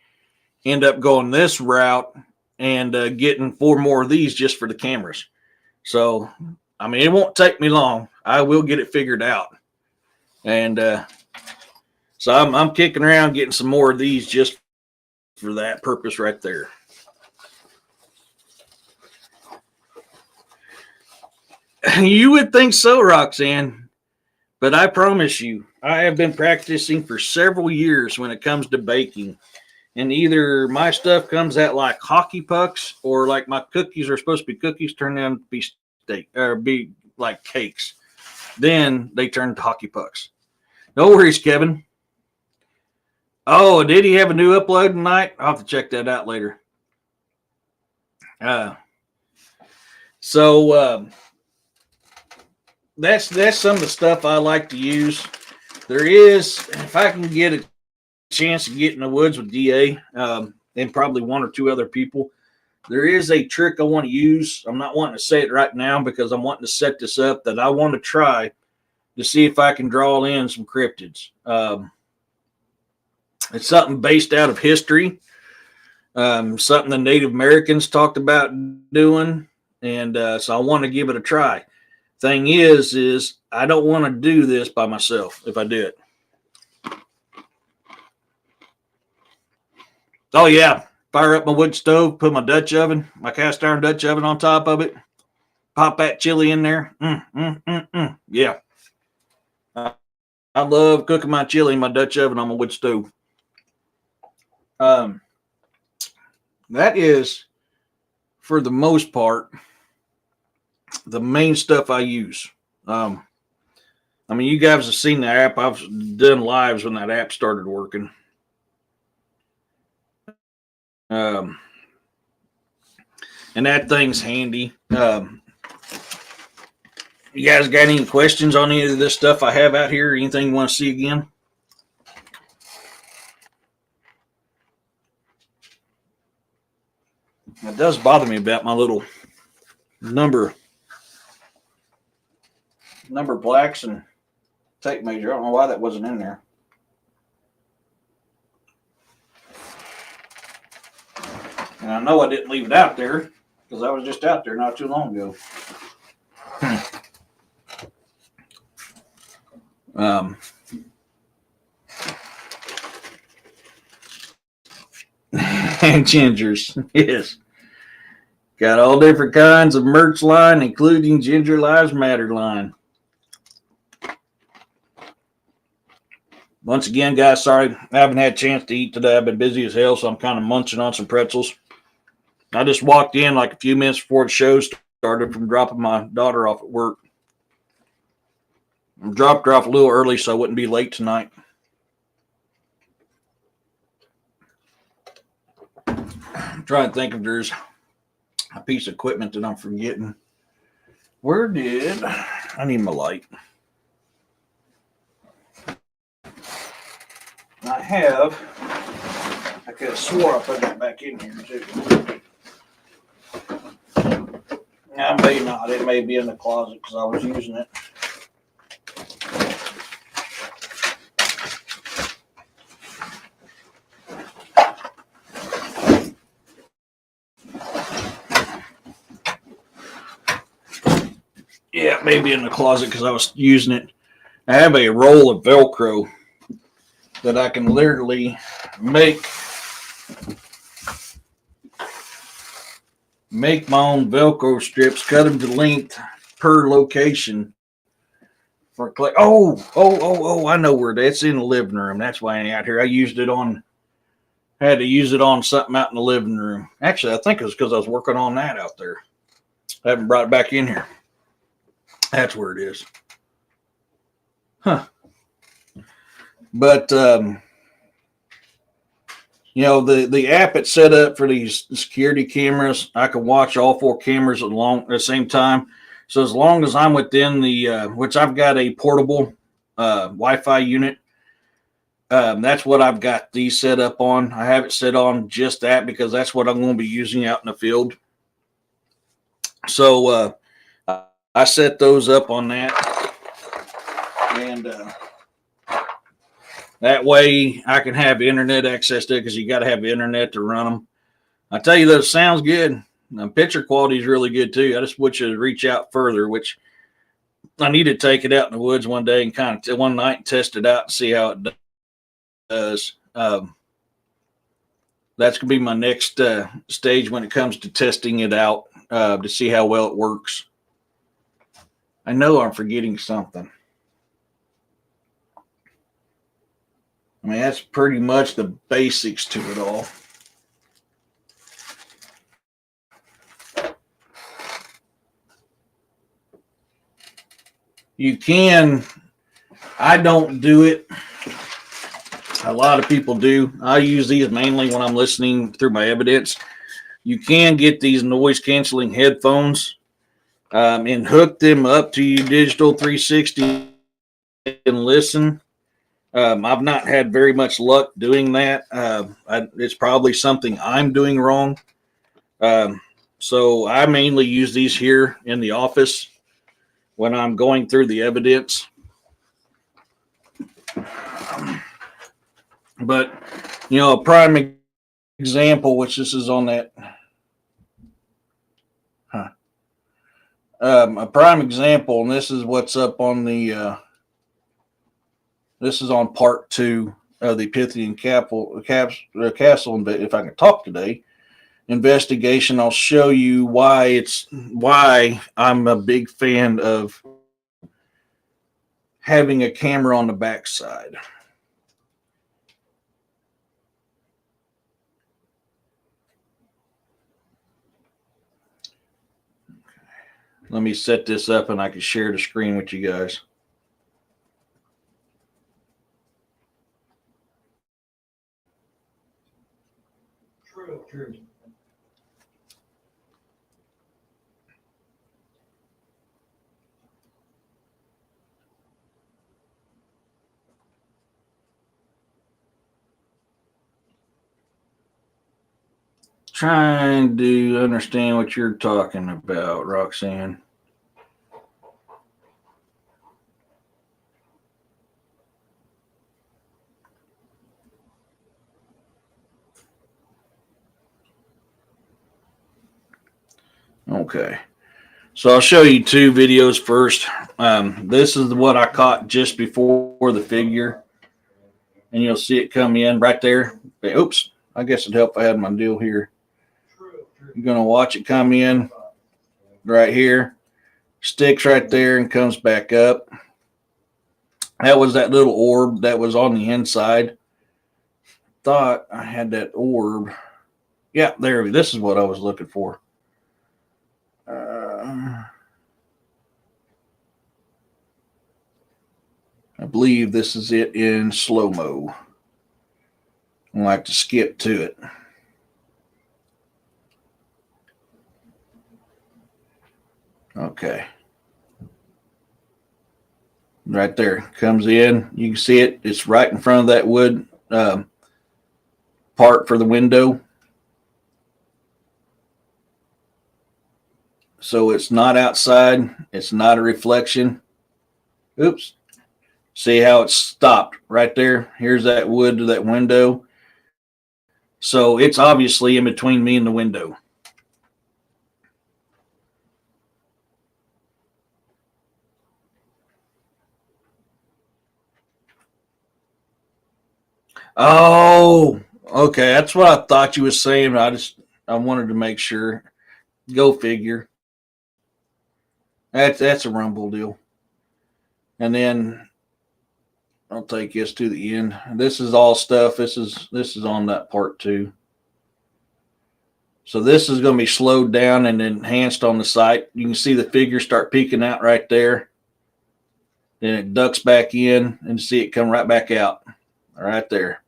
end up going this route and getting 4 more of these just for the cameras. So, I mean, it won't take me long. I will get it figured out. And so I'm kicking around getting some more of these just for that purpose right there. You would think so, Roxanne, but I promise you, I have been practicing for several years when it comes to baking. And either my stuff comes out like hockey pucks, or like my cookies are supposed to be cookies, turn out to be steak or be like cakes. Then they turn to hockey pucks. No worries, Kevin. Oh, did he have a new upload tonight? I'll have to check that out later. So that's some of the stuff I like to use. There is, if I can get a chance to get in the woods with DA and probably 1 or 2 other people, there is a trick I want to use. I'm not wanting to say it right now because I'm wanting to set this up that I want to try to see if I can draw in some cryptids. It's something based out of history, something the Native Americans talked about doing, and so I want to give it a try. Thing is I don't want to do this by myself if I do it. Oh, yeah. Fire up my wood stove, put my Dutch oven, my cast iron Dutch oven on top of it, pop that chili in there. Yeah. I love cooking my chili in my Dutch oven on my wood stove. That is, for the most part, the main stuff I use. I mean, you guys have seen the app. I've done lives when that app started working. Um, and that thing's handy. You guys got any questions on any of this stuff I have out here? Anything you want to see again? It does bother me about my little number blacks and tape measure. I don't know why that wasn't in there. And I know I didn't leave it out there because I was just out there not too long ago. And gingers, yes. Got all different kinds of merch line, including Ginger Lives Matter line. Once again, guys, sorry I haven't had a chance to eat today. I've been busy as hell, so I'm kind of munching on some pretzels. I just walked in like a few minutes before the show started from dropping my daughter off at work. I dropped her off a little early so I wouldn't be late tonight. I'm trying to think if there's a piece of equipment that I'm forgetting. Where did I need my light? I could have swore I put that back in here too. I may not. It may be in the closet because I was using it. Yeah, maybe in the closet because I was using it. I have a roll of Velcro that I can literally make my own Velcro strips, cut them to length per location for click. Oh! I know where that's in the living room. That's why I ain't out here. I had to use it on something out in the living room. Actually, I think it was because I was working on that out there. I haven't brought it back in here. That's where it is. Huh. But you know, the app it's set up for these security cameras. I can watch all 4 cameras at the same time. So as long as I'm within the which I've got a portable Wi-Fi unit. That's what I've got these set up on. I have it set on just that because that's what I'm going to be using out in the field. So I set those up on that, and that way I can have internet access to it because you got to have internet to run them. I tell you, that sounds good. The picture quality is really good too. I just want you to reach out further, which I need to take it out in the woods one day and kind of one night and test it out and see how it does. That's going to be my next stage when it comes to testing it out to see how well it works. I know I'm forgetting something. I mean, that's pretty much the basics to it all. You can, I don't do it. A lot of people do. I use these mainly when I'm listening through my evidence. You can get these noise canceling headphones and hook them up to your digital 360 and listen. I've not had very much luck doing that. It's probably something I'm doing wrong. So I mainly use these here in the office when I'm going through the evidence. But, you know, a prime example, which this is on that. A prime example, and this is what's up on the, this is on part 2 of the Pythian Castle, if I can talk today, investigation. I'll show you why I'm a big fan of having a camera on the backside. Let me set this up and I can share the screen with you guys. True. trying to understand what you're talking about, Roxanne. Okay. So I'll show you two videos first. This is what I caught just before the figure. And you'll see it come in right there. Oops. I guess it'd help if I had my deal here. You're going to watch it come in right here. Sticks right there and comes back up. That was that little orb that was on the inside. Thought I had that orb. Yeah, there. This is what I was looking for. I believe this is it in slow-mo. I like to skip to it. Okay. Right there. Comes in. You can see it. It's right in front of that wood part for the window. So it's not outside. It's not a reflection. Oops. See how it's stopped right there? Here's that wood to that window. So it's obviously in between me and the window. Oh, okay. That's what I thought you were saying. I wanted to make sure. Go figure. That's a rumble deal. And then I'll take this to the end. This is all stuff. This is on that part too. So this is going to be slowed down and enhanced on the site. You can see the figure start peeking out right there. Then it ducks back in and see it come right back out. Right there.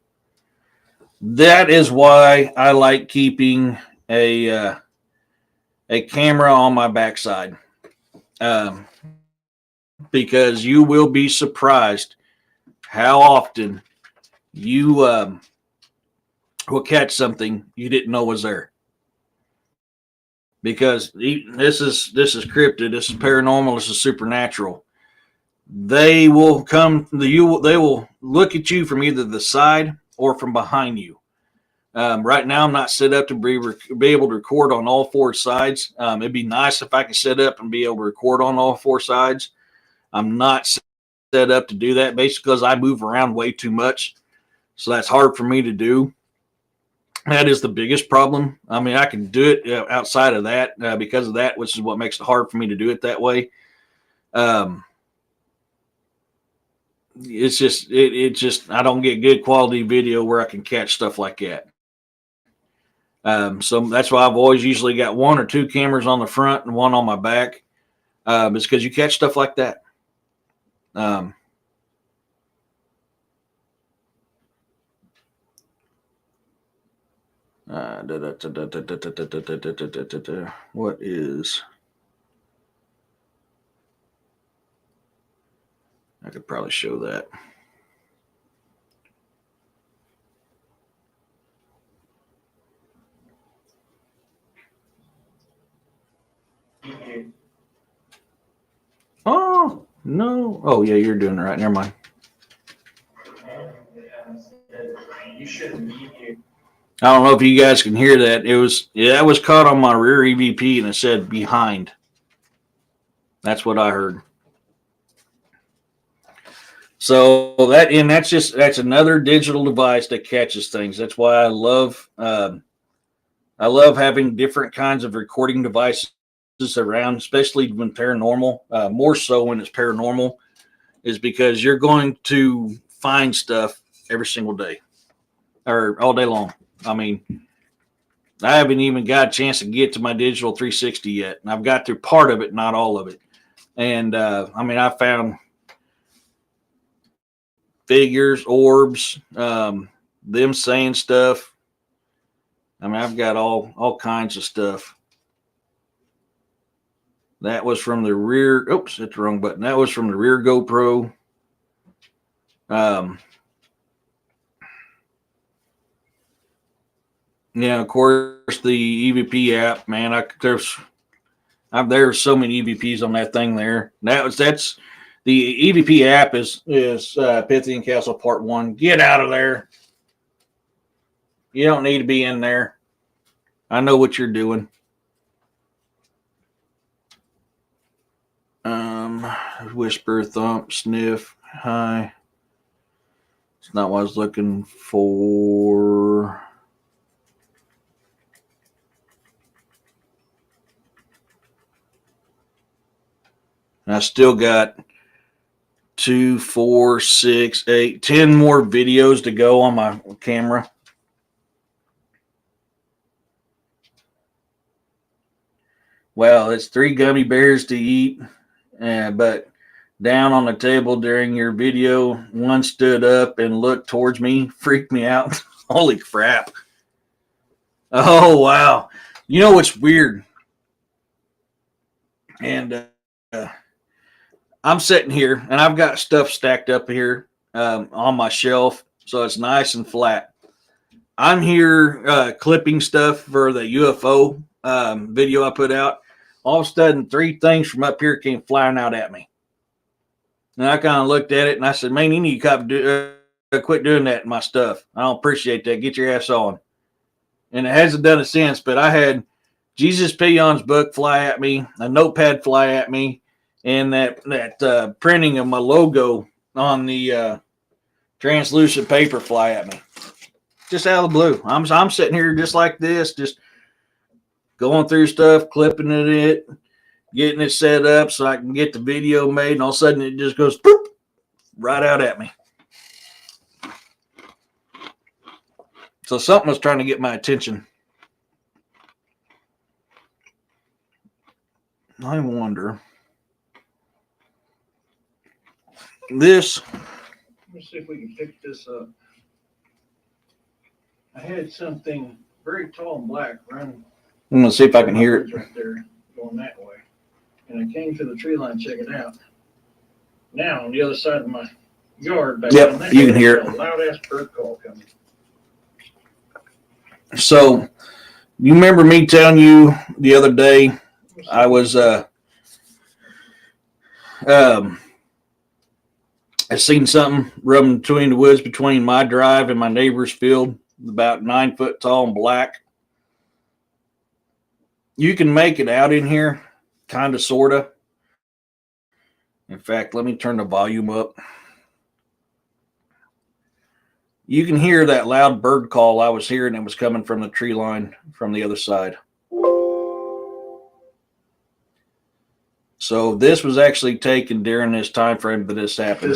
That is why I like keeping a camera on my backside. Because you will be surprised how often you will catch something you didn't know was there. Because this is cryptid, this is paranormal, this is supernatural. They will come they will look at you from either the side or from behind you. Right now, I'm not set up to be able to record on all four sides. It'd be nice if I could set up and be able to record on all four sides. I'm not set up to do that, basically because I move around way too much. So that's hard for me to do. That is the biggest problem. I mean, I can do it outside of that because of that, which is what makes it hard for me to do it that way. It's just, I don't get good quality video where I can catch stuff like that. So that's why I've always usually got one or two cameras on the front and one on my back. It's because you catch stuff like that. What is? I could probably show that. Oh, no. Oh, yeah, you're doing it right. Never mind. You shouldn't be here. I don't know if you guys can hear that. That was caught on my rear EVP and it said behind. That's what I heard. So that's another digital device that catches things. That's why I love having different kinds of recording devices around, especially when paranormal, more so when it's paranormal, is because you're going to find stuff every single day or all day long. I mean, I haven't even got a chance to get to my digital 360 yet. And I've got through part of it, not all of it. And I mean, I found figures, orbs, them saying stuff. I mean, I've got all kinds of stuff. That was from the rear. Oops, hit the wrong button. That was from the rear GoPro. Yeah, of course the EVP app, man. There's so many EVPs on that thing there. That's the EVP app is Pythian Castle Part 1. Get out of there. You don't need to be in there. I know what you're doing. Whisper, thump, sniff. Hi. It's not what I was looking for. And I still got 2, 4, 6, 8, 10 more videos to go on my camera. Well, it's 3 gummy bears to eat, but down on the table during your video, one stood up and looked towards me, freaked me out. Holy crap. Oh, wow. You know what's weird? And I'm sitting here, and I've got stuff stacked up here on my shelf, so it's nice and flat. I'm here clipping stuff for the UFO video I put out. All of a sudden, 3 things from up here came flying out at me. And I kind of looked at it, and I said, man, you need to quit doing that in my stuff. I don't appreciate that. Get your ass on. And it hasn't done it since, but I had Jesus Peon's book fly at me, a notepad fly at me, and that printing of my logo on the translucent paper fly at me. Just out of the blue. I'm sitting here just like this, just going through stuff, clipping it, getting it set up so I can get the video made, and all of a sudden it just goes boop, right out at me. So something was trying to get my attention. I wonder. Let's see if we can pick this up. I had something very tall and black running. I'm going to see if I can hear it. Right there, going that way. And I came to the tree line, check it out. Now, on the other side of my yard, back down that you can hear it. A loud-ass bird call coming. So, you remember me telling you the other day, I was, I seen something rubbing between the woods between my drive and my neighbor's field, about 9 foot tall and black. You can make it out in here, kind of, sort of. In fact, let me turn the volume up. You can hear that loud bird call I was hearing. It was coming from the tree line from the other side. So this was actually taken during this time frame that this happened.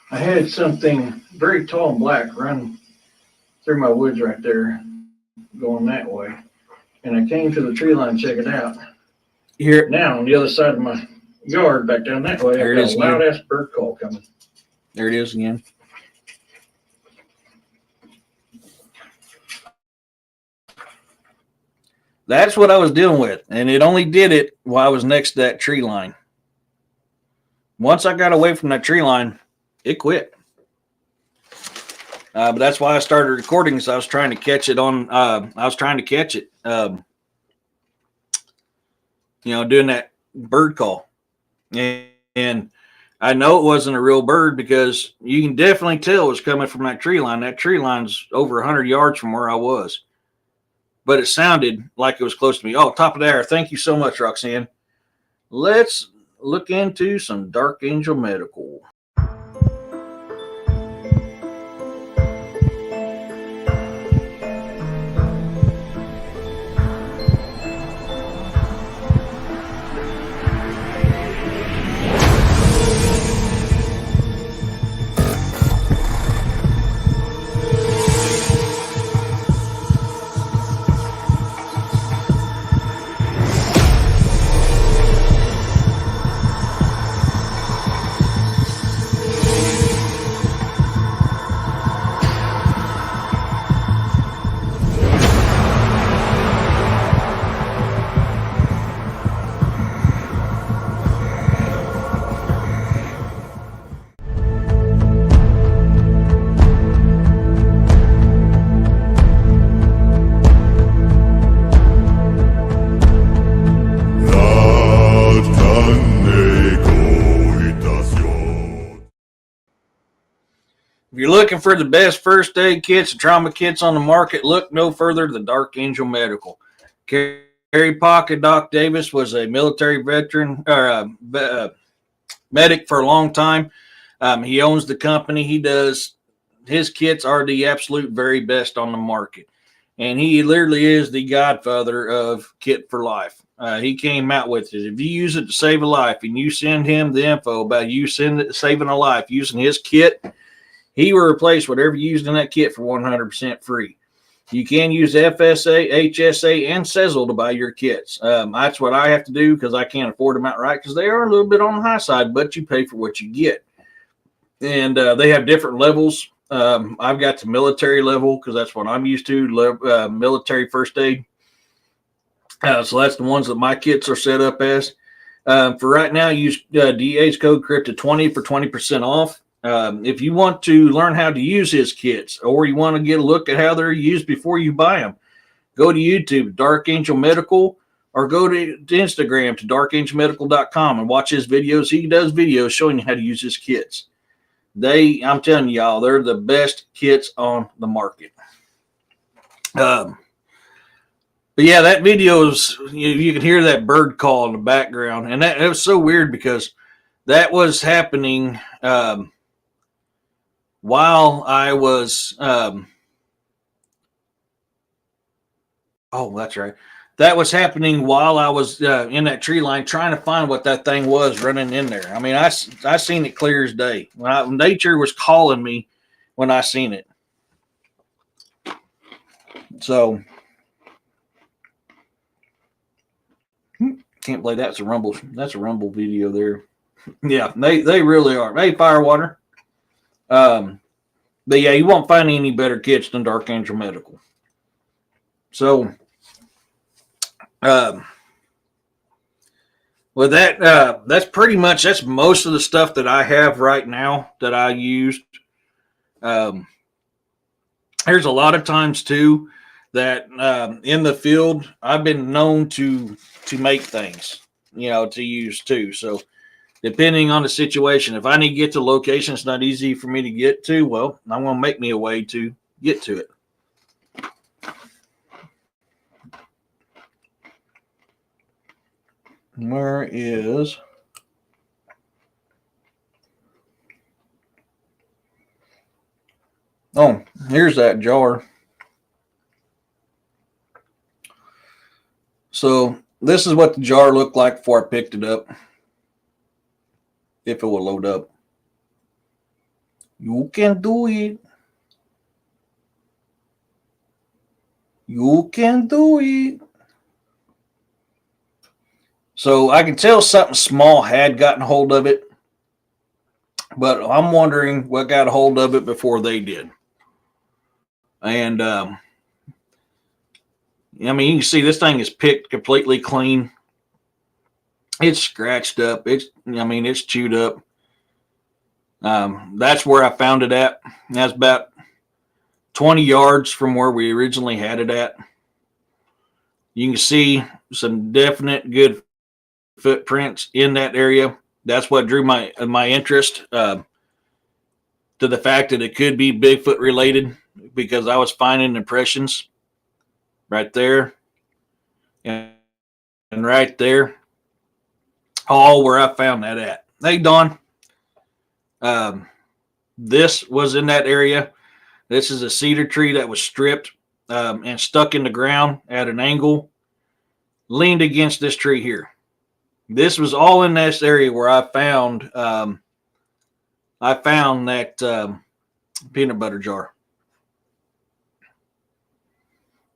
I had something very tall and black running through my woods right there, going that way. And I came to the tree line, check it out. Here now on the other side of my yard, back down that way, there it is. A loud-ass bird call coming. There it is again. That's what I was dealing with, and it only did it while I was next to that tree line. Once I got away from that tree line, it quit. But that's why I started recording, because I was trying to catch it on. Doing that bird call, and I know it wasn't a real bird because you can definitely tell it was coming from that tree line. That tree line's over 100 yards from where I was. But it sounded like it was close to me. Oh, top of the hour. Thank you so much, Roxanne. Let's look into some Dark Angel Medical. you're looking for the best first aid kits and trauma kits on the market, look no further than Dark Angel Medical. Gary Pocket Doc Davis was a military veteran or medic for a long time. He owns the company. His kits are the absolute very best on the market. And he literally is the godfather of Kit for Life. He came out with it. If you use it to save a life and you send him the info about you saving a life using his kit, he will replace whatever you used in that kit for 100% free. You can use FSA, HSA, and Sezzle to buy your kits. That's what I have to do because I can't afford them outright because they are a little bit on the high side, but you pay for what you get. And they have different levels. I've got the military level because that's what I'm used to, military first aid. So that's the ones that my kits are set up as. For right now, use DA's code Crypto20 for 20% off. If you want to learn how to use his kits or you want to get a look at how they're used before you buy them, go to YouTube, Dark Angel Medical, or go to Instagram to darkangelmedical.com and watch his videos. He does videos showing you how to use his kits. I'm telling y'all, they're the best kits on the market. But yeah, that video is, you can hear that bird call in the background. And that was so weird because that was happening while I was, that's right. That was happening while I was in that tree line trying to find what that thing was running in there. I mean, I seen it clear as day. Nature was calling me when I seen it. So, can't believe that's a rumble. That's a rumble video there. Yeah, they really are. Hey, Firewater. But yeah, you won't find any better kits than Dark Angel Medical. So, with that, that's most of the stuff that I have right now that I used. There's a lot of times too that in the field I've been known to make things, to use too. So depending on the situation, if I need to get to a location it's not easy for me to get to, well, I'm going to make me a way to get to it. Where is... Oh, here's that jar. So this is what the jar looked like before I picked it up. If it will load up. You can do it. You can do it. So I can tell something small had gotten hold of it, but I'm wondering what got a hold of it before they did. And I mean, you can see this thing is picked completely clean. It's scratched up. It's chewed up. That's where I found it at. That's about 20 yards from where we originally had it at. You can see some definite good footprints in that area. That's what drew my interest to the fact that it could be Bigfoot related, because I was finding impressions right there and right there, all where I found that at. Hey, Don. This was in that area. This is a cedar tree that was stripped and stuck in the ground at an angle, leaned against this tree here. This was all in this area where I found that peanut butter jar.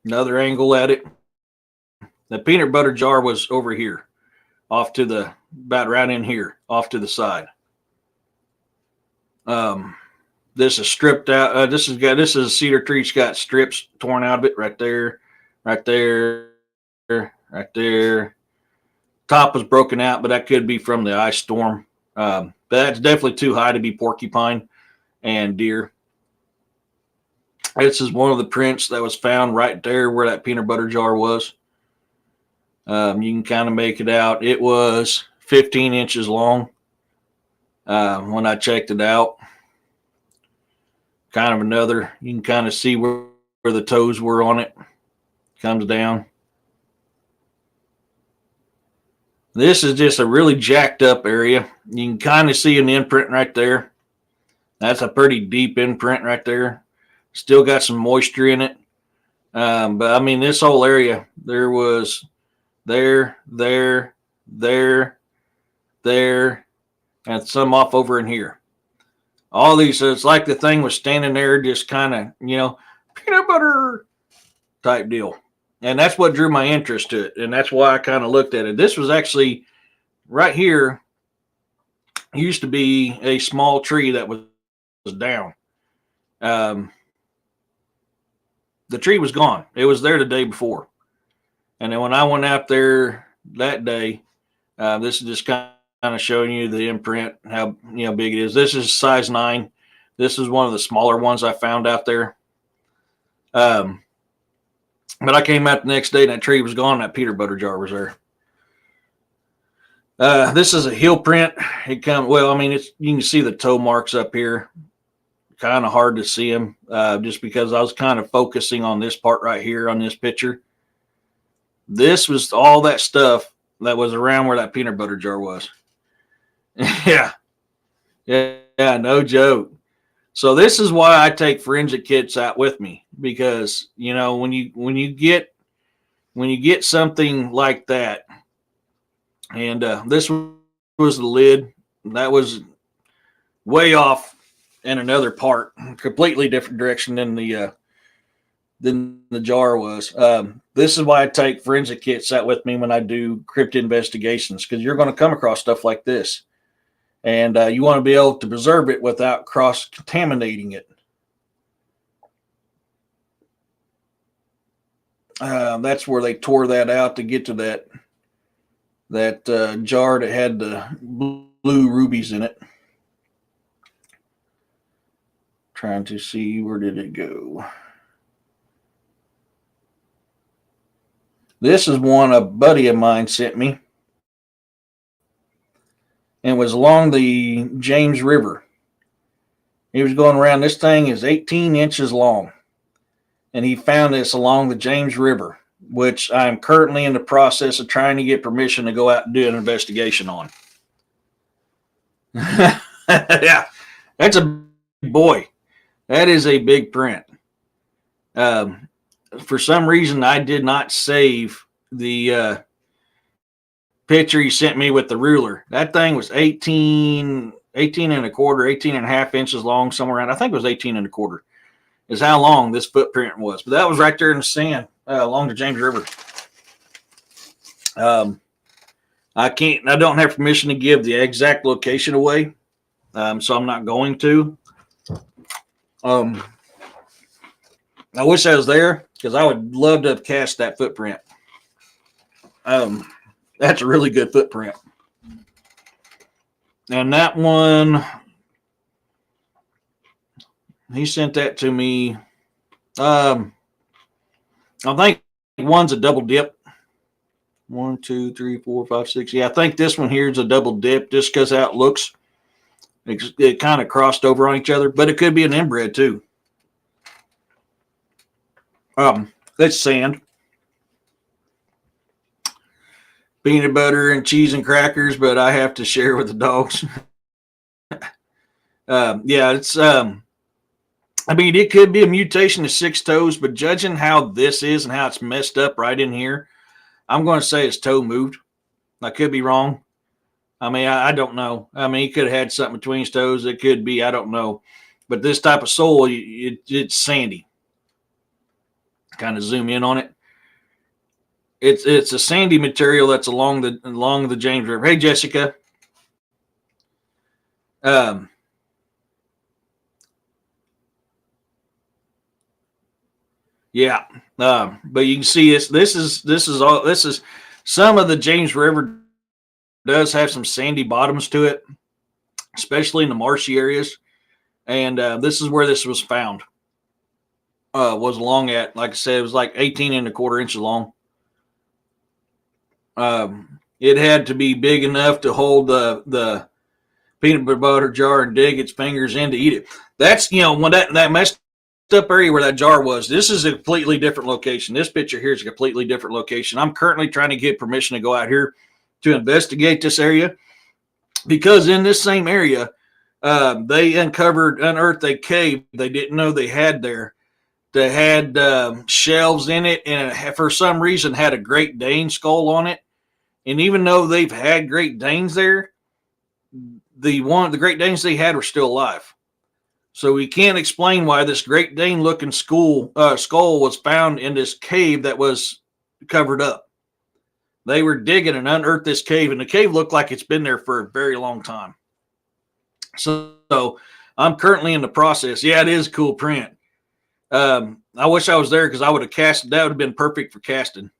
Another angle at it. The peanut butter jar was over here, off to the, about right in here, off to the side. This is stripped out. This is a cedar tree. It's got strips torn out of it right there, right there, right there. Top was broken out, but that could be from the ice storm. But that's definitely too high to be porcupine and deer. This is one of the prints that was found right there where that peanut butter jar was. You can kind of make it out. It was 15 inches long when I checked it out. kind of another. You can kind of see where the toes were on it. Comes down. This is just a really jacked up area. You can kind of see an imprint right there. That's a pretty deep imprint right there. Still got some moisture in it. But I mean, this whole area, there was there, and some off over in here. All these, so it's like the thing was standing there just kind of, peanut butter type deal. And that's what drew my interest to it. And that's why I kind of looked at it. This was actually right here, used to be a small tree that was down. The tree was gone. It was there the day before. And then when I went out there that day, this is just kind of showing you the imprint, how big it is. This is size 9. This is one of the smaller ones I found out there. But I came out the next day and that tree was gone. That peanut butter jar was there. This is a heel print. You can see the toe marks up here. Kind of hard to see them just because I was kind of focusing on this part right here on this picture. This was all that stuff that was around where that peanut butter jar was. Yeah, no joke. So this is why I take forensic kits out with me, because when you get something like that, and this was the lid that was way off in another part, completely different direction than the jar was. This is why I take forensic kits out with me when I do cryptid investigations, because you're going to come across stuff like this. And you want to be able to preserve it without cross-contaminating it. That's where they tore that out to get to that jar that had the blue rubies in it. Trying to see, where did it go? This is one a buddy of mine sent me. And was along the James River. He was going around. This thing is 18 inches long. And he found this along the James River, which I'm currently in the process of trying to get permission to go out and do an investigation on. Yeah, that's a boy. That is a big print. For some reason, I did not save the picture he sent me with the ruler. That thing was 18 and a quarter, 18 and a half inches long, somewhere around. I think it was 18 and a quarter is how long this footprint was. But that was right there in the sand along the James River. I don't have permission to give the exact location away. So I'm not going to. I wish I was there, because I would love to have cast that footprint. That's a really good footprint. And that one, he sent that to me. I think one's a double dip. 1, 2, 3, 4, 5, 6. Yeah, I think this one here is a double dip just because how it looks. It kind of crossed over on each other, but it could be an inbred too. That's sand. Peanut butter and cheese and crackers, but I have to share with the dogs. Yeah, it's it could be a mutation of 6 toes, but judging how this is and how it's messed up right in here, I'm going to say his toe moved. I could be wrong. I don't know. He could have had something between his toes. It could be, I don't know. But this type of sole, it's sandy. Kind of zoom in on it. It's a sandy material that's along the James River. Hey, Jessica. Yeah. But you can see this is some of the James River does have some sandy bottoms to it, especially in the marshy areas. And this is where this was found. Was long at, like I said, it was like 18 and a quarter inches long. It had to be big enough to hold the peanut butter jar and dig its fingers in to eat it. That's, when that messed up area where that jar was, this is a completely different location. This picture here is a completely different location. I'm currently trying to get permission to go out here to investigate this area, because in this same area, they unearthed a cave they didn't know they had there. They had shelves in it, and it, for some reason, had a Great Dane skull on it. And even though they've had Great Danes there, the Great Danes they had were still alive. So we can't explain why this Great Dane looking skull was found in this cave that was covered up. They were digging and unearthed this cave, and the cave looked like it's been there for a very long time. So I'm currently in the process. Yeah, it is a cool print. I wish I was there, because I would have casted. That would have been perfect for casting.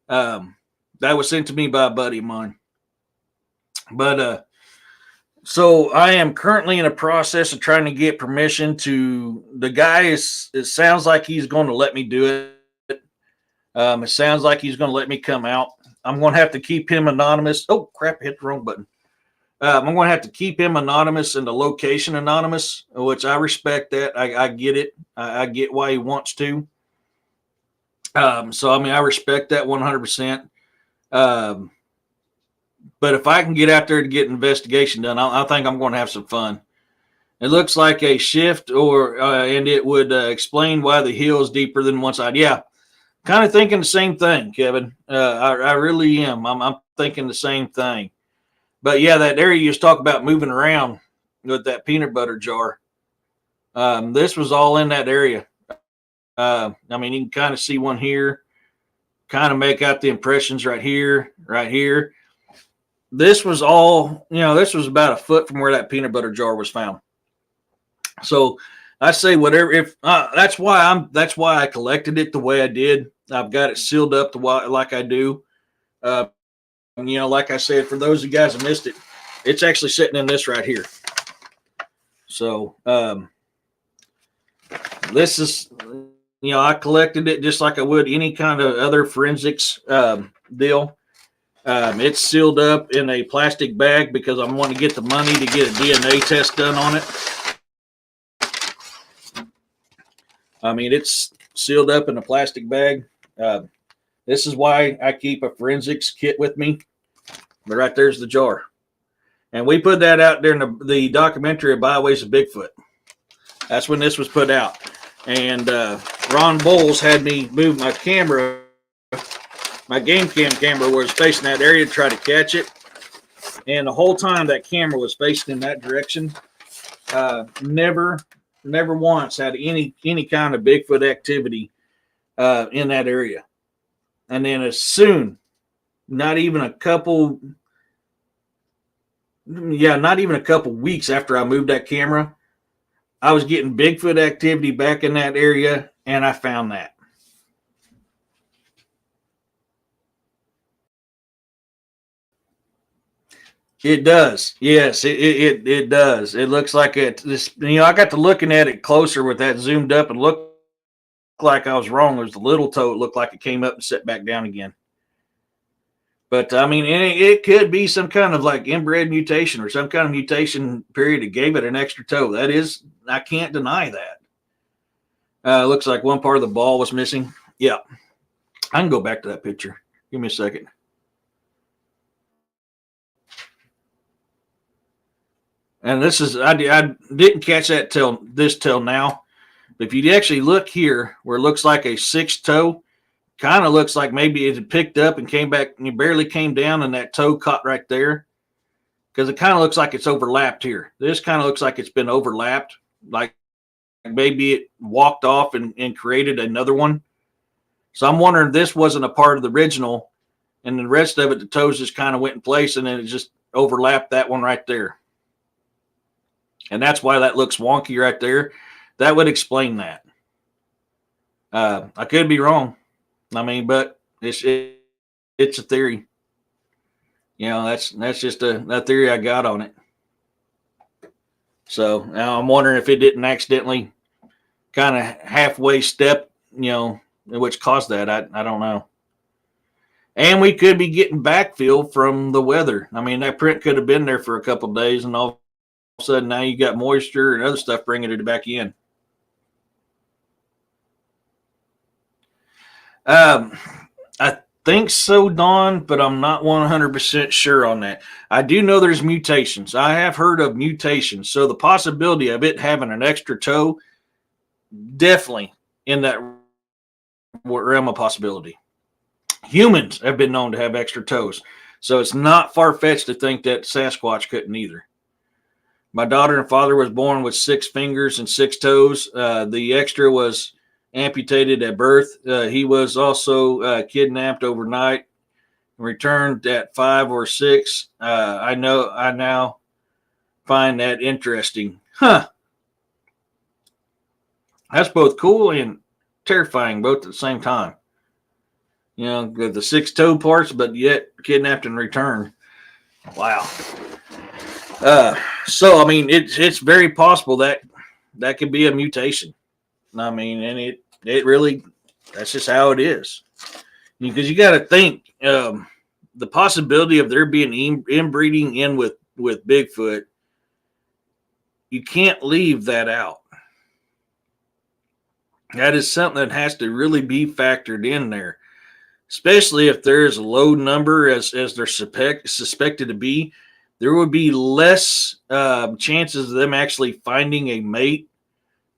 That was sent to me by a buddy of mine. But so I am currently in a process of trying to get permission to. The guy it sounds like he's going to let me do it. It sounds like he's going to let me come out. I'm going to have to keep him anonymous. Oh crap! I hit the wrong button. I'm going to have to keep him anonymous and the location anonymous, which I respect that. I get it. I get why he wants to. So, I mean, I respect that 100%. But if I can get out there to get an investigation done, I think I'm going to have some fun. It looks like a shift, and it would explain why the hill is deeper than one side. Yeah, kind of thinking the same thing, Kevin. I really am. I'm thinking the same thing. But yeah, that area you just talk about moving around with that peanut butter jar. This was all in that area. I mean, you can kind of see one here, kind of make out the impressions right here, right here. This was all, this was about a foot from where that peanut butter jar was found. So I say whatever. If that's why I collected it the way I did. I've got it sealed up like I do. Like I said, for those of you guys who missed it, it's actually sitting in this right here. So this is, I collected it just like I would any kind of other forensics deal. It's sealed up in a plastic bag because I'm wanting to get the money to get a DNA test done on it. I mean, it's sealed up in a plastic bag. This is why I keep a forensics kit with me. But right there's the jar. And we put that out there in the documentary of Byways of Bigfoot. That's when this was put out. And Ron Bowles had me move my camera. My game cam camera was facing that area to try to catch it. And the whole time that camera was facing in that direction. Never once had any kind of Bigfoot activity in that area. And then as soon, not even a couple weeks after I moved that camera, I was getting Bigfoot activity back in that area, and I found that. It does. Yes, it does. It looks like it. I got to looking at it closer with that zoomed up, and looked like I was wrong. There's the little toe. It looked like it came up and set back down again. But I mean, it could be some kind of like inbred mutation or some kind of mutation period that gave it an extra toe. That is, I can't deny that. Looks like one part of the ball was missing. Yeah, I can go back to that picture. Give me a second. And this is, I didn't catch that till now. But if you actually look here where it looks like a sixth toe, kind of looks like maybe it had picked up and came back and it barely came down and that toe caught right there. Because it kind of looks like it's overlapped here. This kind of looks like it's been overlapped. Like maybe it walked off and created another one. So I'm wondering if this wasn't a part of the original and the rest of it, the toes just kind of went in place and then it just overlapped that one right there. And that's why that looks wonky right there. That would explain that. I could be wrong. I mean, but it's a theory. That's just a theory I got on it. So now I'm wondering if it didn't accidentally kind of halfway step, which caused that. I don't know. And we could be getting backfill from the weather. I mean, that print could have been there for a couple of days, and all of a sudden now you got moisture and other stuff bringing it back in. I think so, Don, but I'm not 100% sure on that. I do know there's mutations. I have heard of mutations. So the possibility of it having an extra toe, definitely in that realm of possibility. Humans have been known to have extra toes. So it's not far-fetched to think that Sasquatch couldn't either. My daughter and father was born with 6 fingers and 6 toes. The extra was amputated at birth. He was also kidnapped overnight and returned at 5 or 6. I now find that interesting. Huh. That's both cool and terrifying, both at the same time. You know, the 6 toe parts, but yet kidnapped and returned. Wow. So I mean, it's very possible that could be a mutation. I mean, and it really, that's just how it is. Because you got to think the possibility of there being inbreeding in with Bigfoot, you can't leave that out. That is something that has to really be factored in there, especially if there is a low number as they're suspected to be. There would be less chances of them actually finding a mate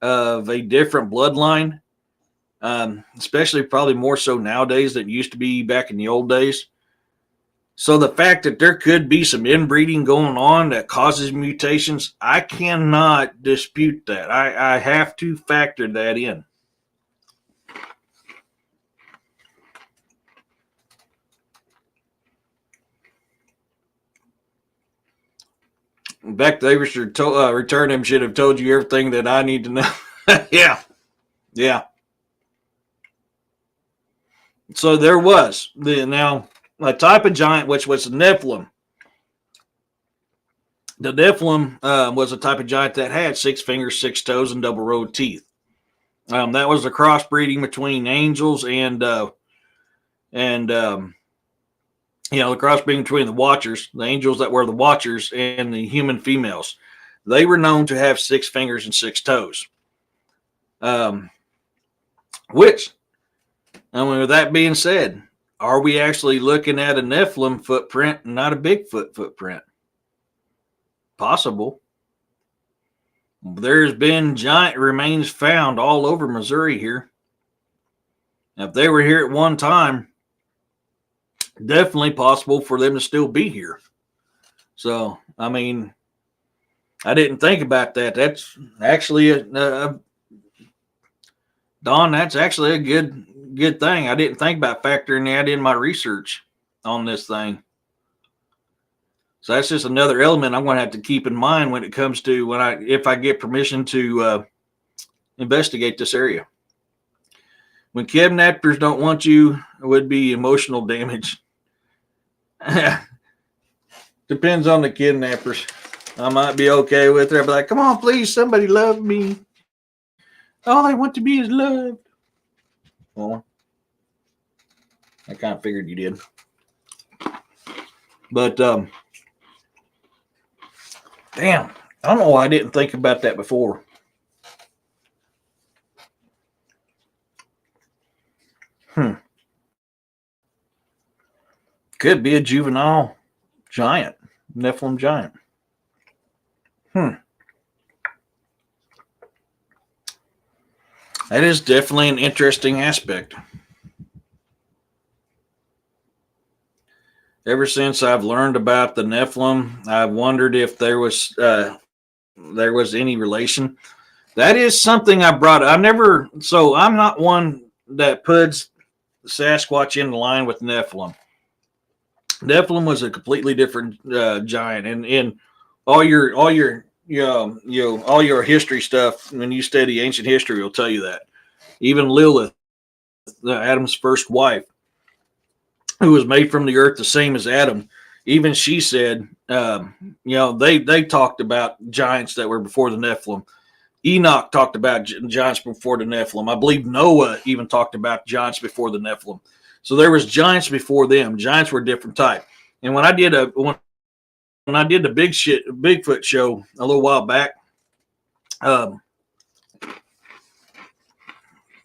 of a different bloodline, especially probably more so nowadays than it used to be back in the old days. So the fact that there could be some inbreeding going on that causes mutations, I cannot dispute that. I have to factor that in. Back they should return him should have told you everything that I need to know. Yeah. So there was now a type of giant, which was the Nephilim. The Nephilim was a type of giant that had 6 fingers, 6 toes, and double row teeth. That was a crossbreeding between angels and the crossbreeding between the Watchers, the angels that were the Watchers, and the human females. They were known to have 6 fingers and 6 toes. Which, I mean, with that being said, are we actually looking at a Nephilim footprint and not a Bigfoot footprint? Possible. There's been giant remains found all over Missouri here. If they were here at one time, definitely possible for them to still be here. So, I mean, I didn't think about that. That's actually Don, that's actually a good thing. I didn't think about factoring that in my research on this thing. So that's just another element I'm going to have to keep in mind when it comes to if I get permission to investigate this area. When kidnappers don't want you, it would be emotional damage. Depends on the kidnappers. I might be okay with it. I'll be like, come on, please, somebody love me. All I want to be is loved. Well, I kind of figured you did. But, damn, I don't know why I didn't think about that before. Could be a juvenile giant, Nephilim giant. That is definitely an interesting aspect. Ever since I've learned about the Nephilim, I've wondered if there was any relation. That is something I brought. I'm not one that puts Sasquatch in line with Nephilim. Nephilim was a completely different giant, and all your history stuff, when you study ancient history, will tell you that. Even Lilith, Adam's first wife, who was made from the earth the same as Adam, even she said, they talked about giants that were before the Nephilim. Enoch talked about giants before the Nephilim. I believe Noah even talked about giants before the Nephilim. So there was giants before them. Giants were a different type. And when I did the Bigfoot show a little while back,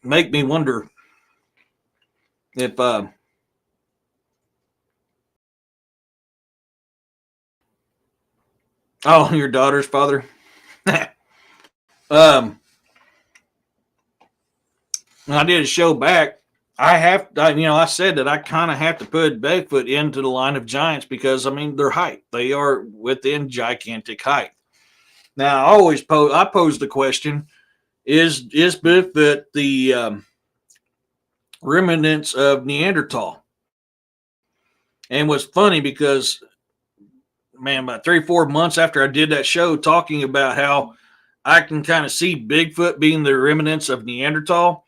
make me wonder if oh, your daughter's father. When I did a show back, I said that I kind of have to put Bigfoot into the line of giants because, I mean, their height. They are within gigantic height. Now, I pose the question, is Bigfoot the remnants of Neanderthal? And what's funny because, man, about 3-4 months after I did that show talking about how I can kind of see Bigfoot being the remnants of Neanderthal,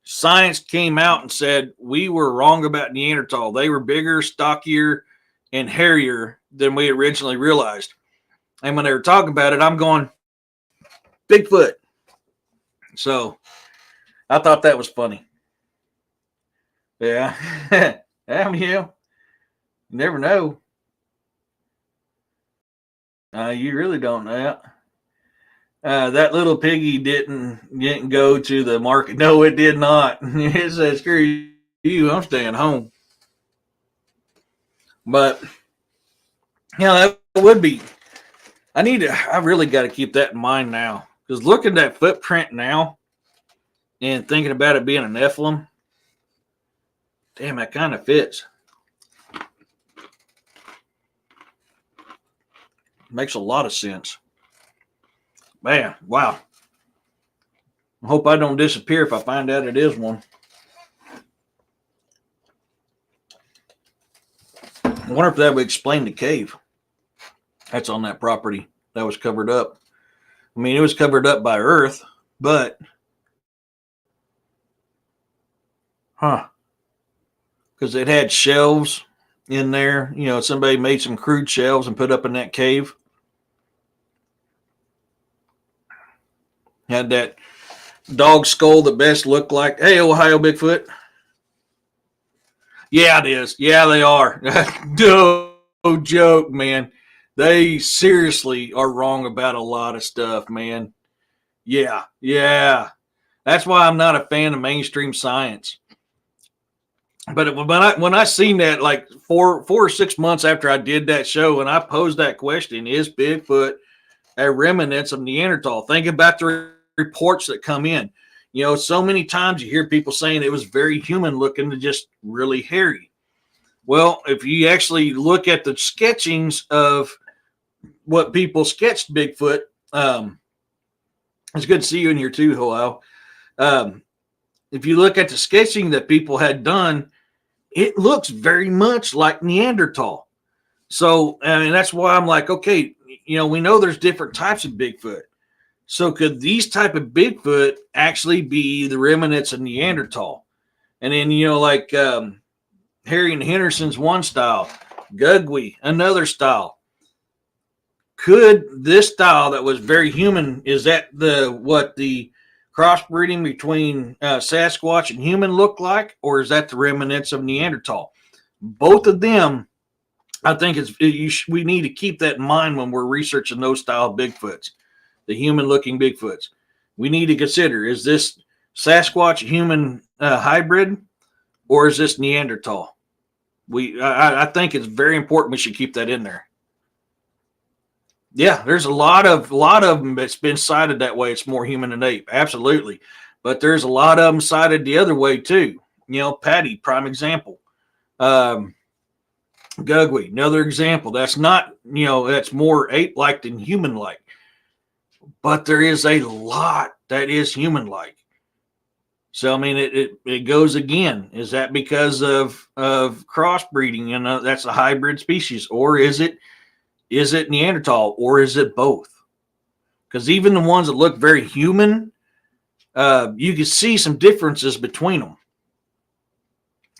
science came out and said we were wrong about Neanderthal. They were bigger, stockier, and hairier than we originally realized. And when they were talking about it, I'm going, Bigfoot. So I thought that was funny. Yeah. You never know. You really don't know. That little piggy didn't go to the market. No, it did not. It said, screw you, I'm staying home. But, that would be, I really got to keep that in mind now. Because looking at that footprint now and thinking about it being a Nephilim, damn, that kind of fits. Makes a lot of sense. Man, wow. I hope I don't disappear if I find out it is one. I wonder if that would explain the cave that's on that property that was covered up. I mean, it was covered up by earth, but because it had shelves in there. Somebody made some crude shelves and put up in that cave. Had that dog skull that best looked like, hey, Ohio Bigfoot. Yeah, it is. Yeah, they are. No joke, man. They seriously are wrong about a lot of stuff, man. Yeah. That's why I'm not a fan of mainstream science. But when I seen that, like 4 or 6 months after I did that show, and I posed that question, is Bigfoot a remnants of Neanderthal? Think about the reports that come in. So many times you hear people saying it was very human looking to just really hairy. Well, if you actually look at the sketchings of what people sketched Bigfoot, it's good to see you in here too, Hello. If you look at the sketching that people had done, it looks very much like Neanderthal. So, and that's why I'm like, okay, we know there's different types of Bigfoot. So could these type of Bigfoot actually be the remnants of Neanderthal? And then, like Harry and Henderson's one style, Gugwe, another style. Could this style that was very human, is that the crossbreeding between Sasquatch and human look like, or is that the remnants of Neanderthal? Both of them, I think we need to keep that in mind when we're researching those style of Bigfoots, the human-looking Bigfoots. We need to consider, is this Sasquatch human hybrid, or is this Neanderthal? I think it's very important we should keep that in there. Yeah, there's a lot of them that's been cited that way. It's more human than ape, absolutely. But there's a lot of them cited the other way too. Patty, prime example. Gugwe, another example. That's not, that's more ape-like than human-like. But there is a lot that is human-like. So, I mean, it goes again. Is that because of crossbreeding? That's a hybrid species. Or is it Neanderthal? Or is it both? Because even the ones that look very human, you can see some differences between them.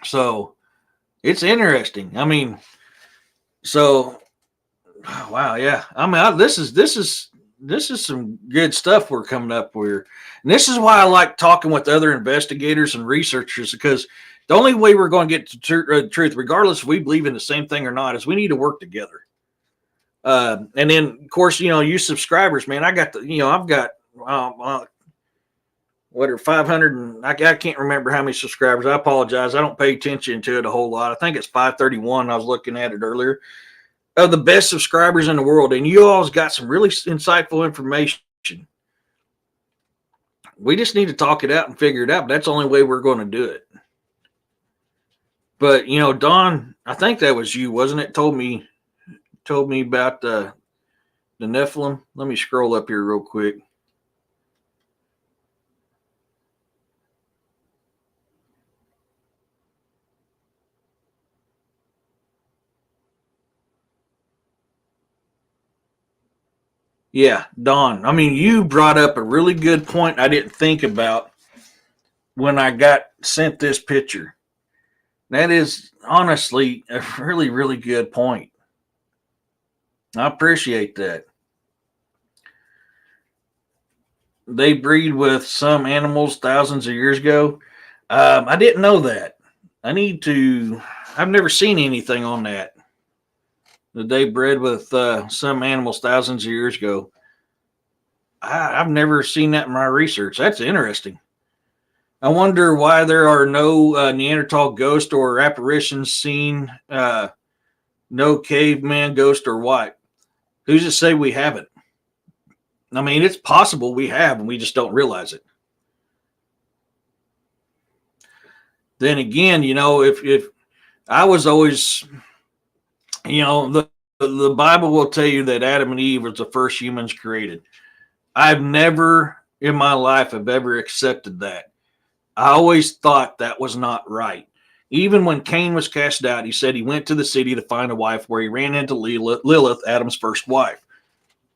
So, it's interesting. I mean, so, wow, yeah. I mean, this is some good stuff we're coming up with. And this is why I like talking with other investigators and researchers, because The only way we're going to get to truth, regardless if we believe in the same thing or not, is we need to work together. And then, of course, you subscribers, man. I got I've got what are 500 and I can't remember how many subscribers. I apologize. I don't pay attention to it a whole lot. I think it's 531. I was looking at it earlier. Of the best subscribers in the world, and you all's got some really insightful information. We just need to talk it out and figure it out. But that's the only way we're going to do it. But Don, I think that was you, wasn't it? Told me about the Nephilim. Let me scroll up here real quick. Yeah, Don. I mean, you brought up a really good point I didn't think about when I got sent this picture. That is honestly a really, really good point. I appreciate that. They breed with some animals thousands of years ago. I didn't know that. I've never seen anything on that. That they bred with some animals thousands of years ago. I've never seen that in my research. That's interesting. I wonder why there are no Neanderthal ghosts or apparitions seen, no caveman ghost or what. Who's to say we haven't? I mean, it's possible we have, and we just don't realize it. Then again, if I was always, the Bible will tell you that Adam and Eve was the first humans created. I've never in my life have ever accepted that. I always thought that was not right. Even when Cain was cast out, he said he went to the city to find a wife, where he ran into Lilith, Adam's first wife.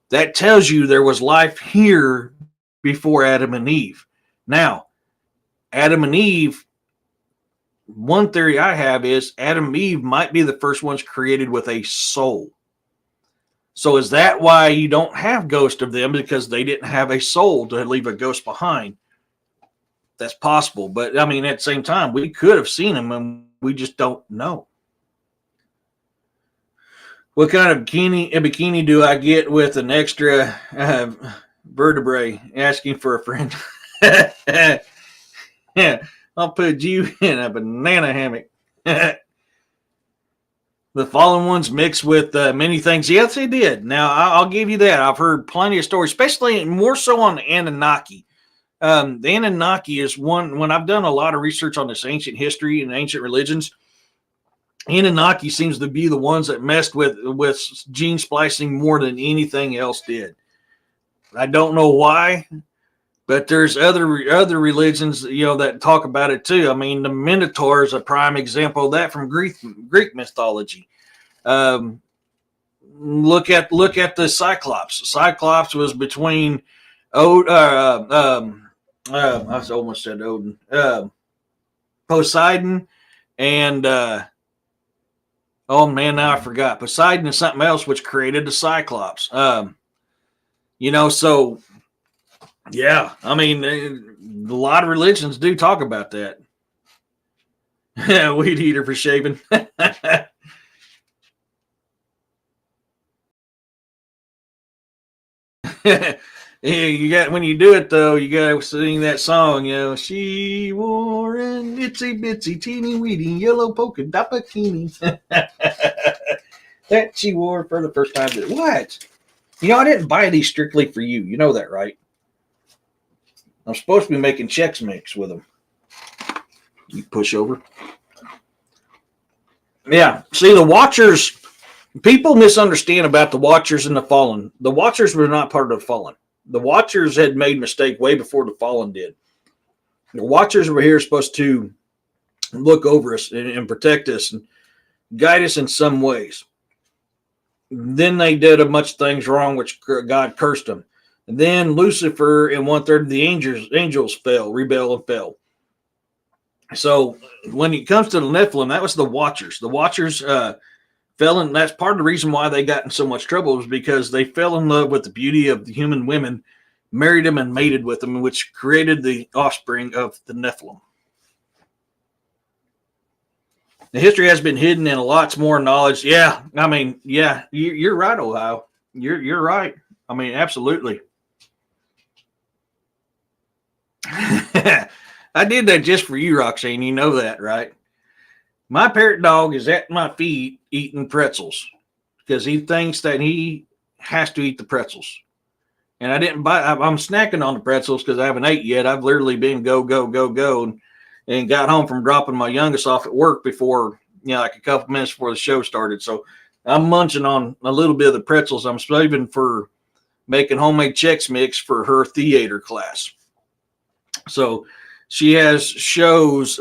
That tells you there was life here before Adam and Eve. Now, Adam and Eve, one theory I have is Adam and Eve might be the first ones created with a soul. So is that why you don't have ghosts of them? Because they didn't have a soul to leave a ghost behind. That's possible. But I mean, at the same time, we could have seen them and we just don't know. What kind of bikini do I get with an extra vertebrae? Asking for a friend. Yeah, I'll put you in a banana hammock. The fallen ones mixed with many things. Yes, they did. Now, I'll give you that. I've heard plenty of stories, especially more so on the Anunnaki. The Anunnaki is one, when I've done a lot of research on this ancient history and ancient religions, Anunnaki seems to be the ones that messed with gene splicing more than anything else did. I don't know why, but there's other religions, that talk about it too. I mean, the Minotaur is a prime example of that from Greek mythology. Look at the Cyclops. Cyclops was between I almost said Odin, Poseidon, and oh man, now I forgot. Poseidon is something else which created the Cyclops. So yeah, I mean, a lot of religions do talk about that. Weed eater for shaving. Yeah, you got, when you do it though, you gotta sing that song. She wore an itsy bitsy teeny weeny yellow polka dot bikini that she wore for the first time. What? I didn't buy these strictly for you. You know that, right? I'm supposed to be making Chex Mix with them. You pushover. Yeah. See, the Watchers, people misunderstand about the Watchers and the Fallen. The Watchers were not part of the Fallen. The Watchers had made a mistake way before the Fallen did. The Watchers were here supposed to look over us and protect us and guide us in some ways. Then they did a bunch of things wrong, which God cursed them. And then Lucifer and 1/3 of the angels rebelled and fell. So when it comes to the Nephilim, that was the Watchers. The Watchers fell in. That's part of the reason why they got in so much trouble, was because they fell in love with the beauty of the human women, married them and mated with them, which created the offspring of the Nephilim. The history has been hidden in a lots more knowledge. Yeah, I mean, yeah, you're right, Ohio. You're right. I mean, absolutely. I did that just for you, Roxanne. You know that, right? My parrot dog is at my feet eating pretzels because he thinks that he has to eat the pretzels. And I didn't buy. I'm snacking on the pretzels because I haven't ate yet. I've literally been go go go go, and got home from dropping my youngest off at work before, like a couple minutes before the show started. So I'm munching on a little bit of the pretzels. I'm saving for making homemade Chex Mix for her theater class. So she has shows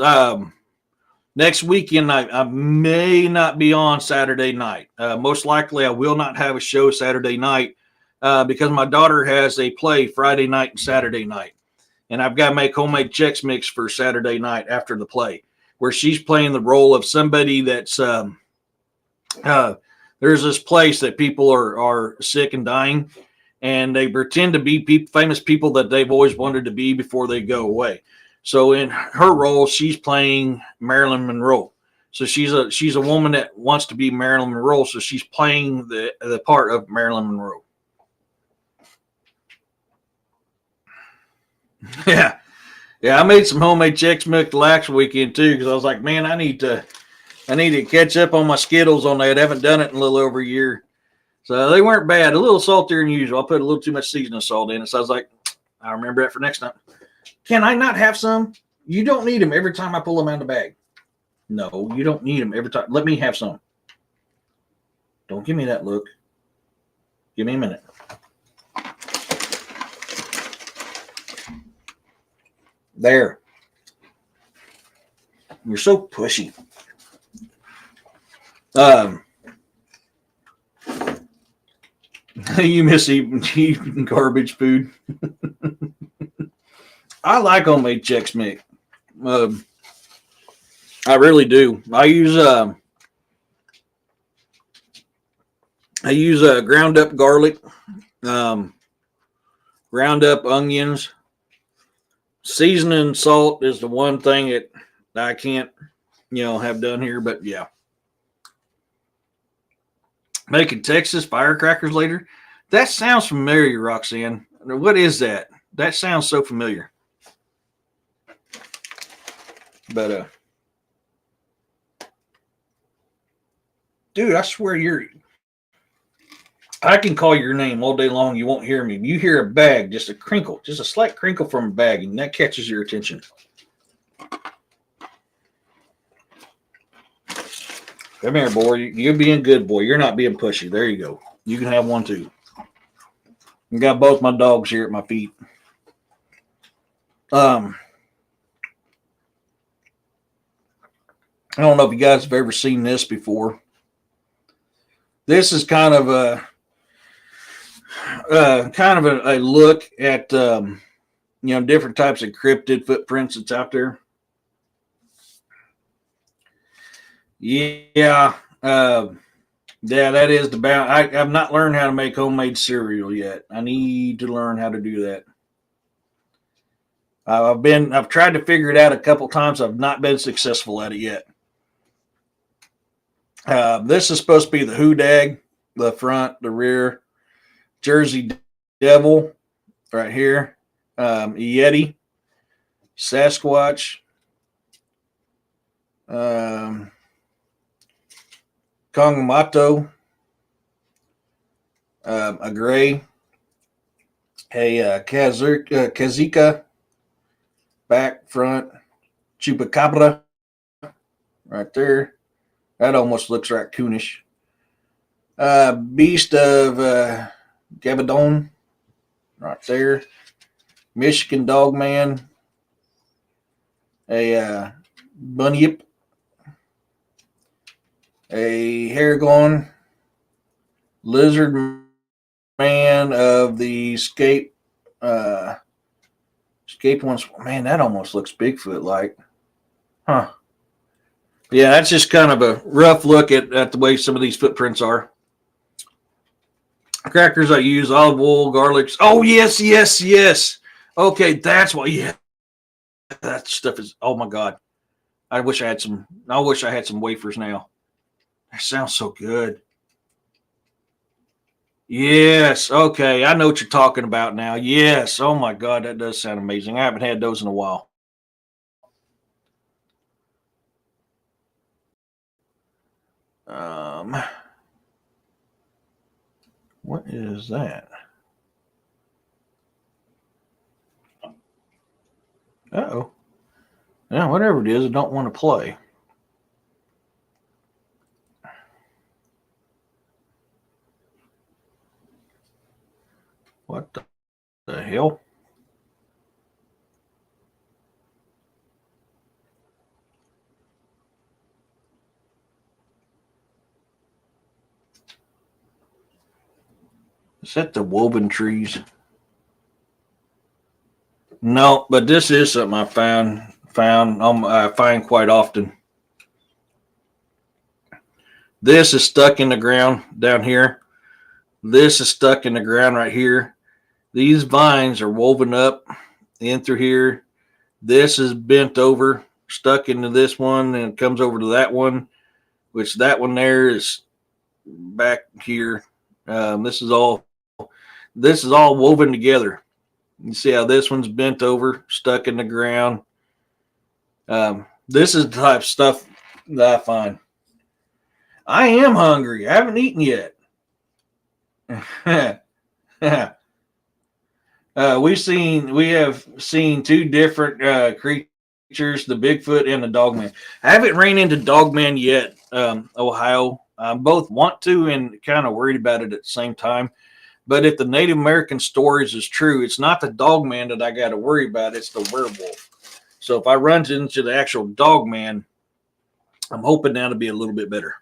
next weekend. I may not be on Saturday night. Most likely, I will not have a show Saturday night because my daughter has a play Friday night and Saturday night. And I've got to make homemade Chex Mix for Saturday night after the play, where she's playing the role of somebody that's there's this place that people are sick and dying, and they pretend to be famous people that they've always wanted to be before they go away. So in her role, she's playing Marilyn Monroe. So she's a woman that wants to be Marilyn Monroe. So she's playing the part of Marilyn Monroe. Yeah. I made some homemade Chex Mix last weekend too, because I was like, man, I need to catch up on my Skittles on that. I haven't done it in a little over a year. So they weren't bad. A little saltier than usual. I put a little too much seasoning salt in it. So I was like, I remember that for next time. Can I not have some? You don't need them every time I pull them out of the bag. No, you don't need them every time. Let me have some. Don't give me that look. Give me a minute. There. You're so pushy. You miss eating garbage food. I like homemade Chex Mix. I really do. I use ground up garlic, ground up onions. Seasoning salt is the one thing that I can't, have done here. But yeah, making Texas firecrackers later. That sounds familiar, Roxanne. What is that? That sounds so familiar. But dude, I swear I can call your name all day long. You won't hear me. You hear a bag, just a crinkle, just a slight crinkle from a bag, and that catches your attention. Come here, boy. You're being good, boy. You're not being pushy. There you go. You can have one too. I got both my dogs here at my feet. I don't know if you guys have ever seen this before. This is kind of a look at different types of cryptid footprints that's out there. Yeah, that is the balance. I've not learned how to make homemade cereal yet. I need to learn how to do that. I've tried to figure it out a couple times. I've not been successful at it yet. This is supposed to be the Hoodag, the front, the rear, Jersey Devil, right here, Yeti, Sasquatch, Kongamato, a gray, a Kazika, back, front, Chupacabra, right there. That almost looks raccoonish. Beast of Gavadon, right there. Michigan Dogman, a Bunyip, a Haragon, Lizard Man of the Escape ones. Man, that almost looks Bigfoot like. Huh. Yeah, that's just kind of a rough look at the way some of these footprints are. Crackers I use, olive oil, garlic. Oh, yes. Okay, that's why. Yeah, that stuff is, oh my God. I wish I had some. I wish I had some wafers now. That sounds so good. Yes. Okay. I know what you're talking about now. Yes. Oh my God, that does sound amazing. I haven't had those in a while. Um, what is that? Oh. Yeah, whatever it is, I don't want to play. What the hell? Is that the woven trees? No, but this is something I find quite often. This is stuck in the ground down here. This is stuck in the ground right here. These vines are woven up in through here. This is bent over, stuck into this one, and it comes over to that one, which that one there is back here. This is all woven together. You see how this one's bent over, stuck in the ground. This is the type of stuff that I find. I am hungry. I haven't eaten yet. We have seen two different creatures, the Bigfoot and the Dogman. I haven't ran into Dogman yet, Ohio. I both want to and kind of worried about it at the same time. But if the Native American stories is true, it's not the Dogman that I got to worry about. It's the werewolf. So if I run into the actual Dogman, I'm hoping that'll be a little bit better.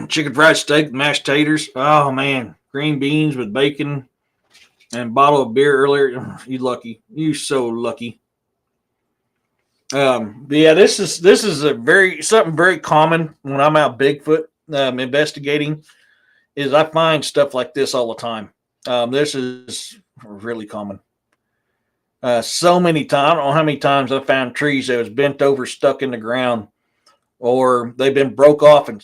Chicken fried steak, mashed taters. Oh man, green beans with bacon and a bottle of beer earlier. You lucky. You so lucky. Yeah, this is something very common when I'm out Bigfoot investigating. Is I find stuff like this all the time. This is really common. So many times, I don't know how many times I found trees that was bent over, stuck in the ground, or they've been broke off and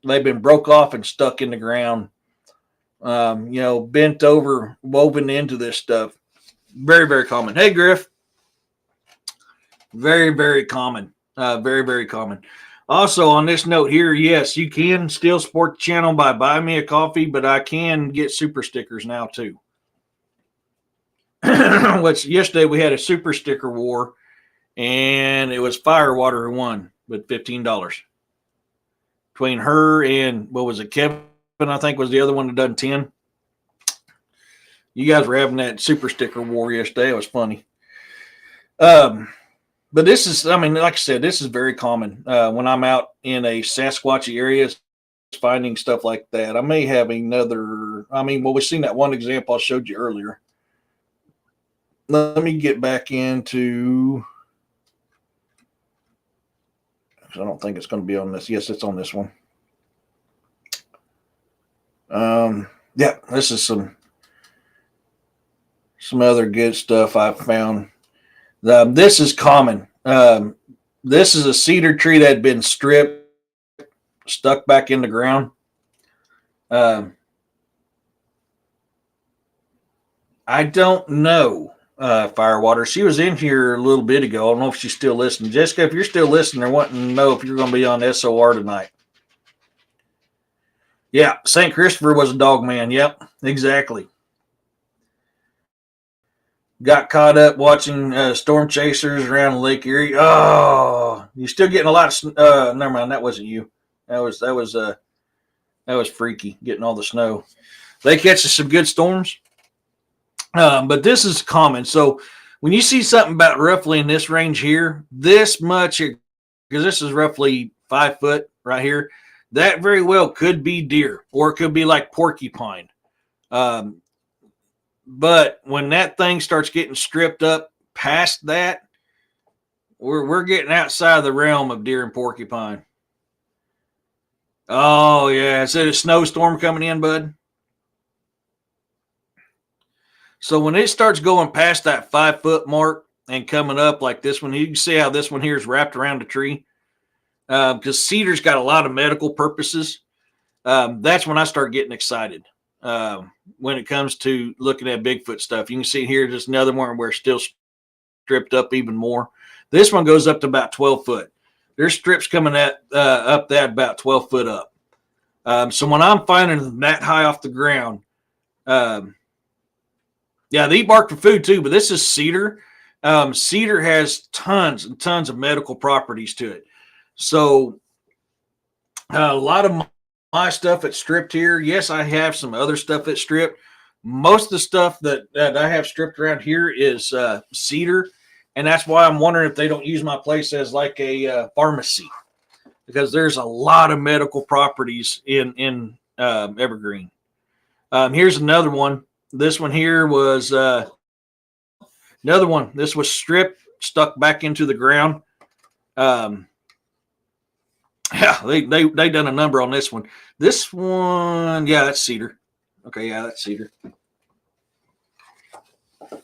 they've been broke off and stuck in the ground. Bent over, woven into this stuff. Very, very common. Hey, Griff. Very, very common. Very, very common. Also, on this note here, yes, you can still support the channel by buying me a coffee, but I can get super stickers now too. Which yesterday we had a super sticker war, and it was Firewater who won with $15 between her and what was it, Kevin? I think was the other one that done 10. You guys were having that super sticker war yesterday. It was funny. But this is, I mean, like I said, this is very common when I'm out in a Sasquatchy area, finding stuff like that. I may have another. We've seen that one example I showed you earlier. Let me get back into. I don't think it's going to be on this. Yes, it's on this one. Yeah, this is some other good stuff I've found. This is common. This is a cedar tree that had been stripped, stuck back in the ground. I don't know, Firewater. She was in here a little bit ago. I don't know if she's still listening. Jessica, if you're still listening or wanting to know if you're going to be on SOR tonight. Yeah, St. Christopher was a dog man. Yep, exactly. Got caught up watching storm chasers around Lake Erie. Oh, you're still getting a lot of. Never mind, that wasn't you. That was freaky getting all the snow. They catch us some good storms, but this is common. So when you see something about roughly in this range here, this much, because this is roughly 5 foot right here, that very well could be deer, or it could be like porcupine. But when that thing starts getting stripped up past that, we're getting outside of the realm of deer and porcupine. Oh yeah, is it a snowstorm coming in, bud? So when it starts going past that 5 foot mark and coming up like this one, you can see how this one here is wrapped around the tree. Because cedar's got a lot of medical purposes. That's when I start getting excited. When it comes to looking at Bigfoot stuff, you can see here just another one where it's still stripped up even more. This one goes up to about 12 foot. There's strips coming up that about 12 foot up. So when I'm finding them that high off the ground, yeah, they eat bark for food too, but this is cedar. Cedar has tons and tons of medical properties to it. So a lot of my stuff that's stripped here. Yes, I have some other stuff that's stripped. Most of the stuff that I have stripped around here is cedar, and that's why I'm wondering if they don't use my place as like a pharmacy, because there's a lot of medical properties in evergreen. Here's another one. This one here was another one. This was stripped, stuck back into the ground. Yeah, they done a number on this one. This one, yeah, that's cedar. Okay, yeah, that's cedar. Let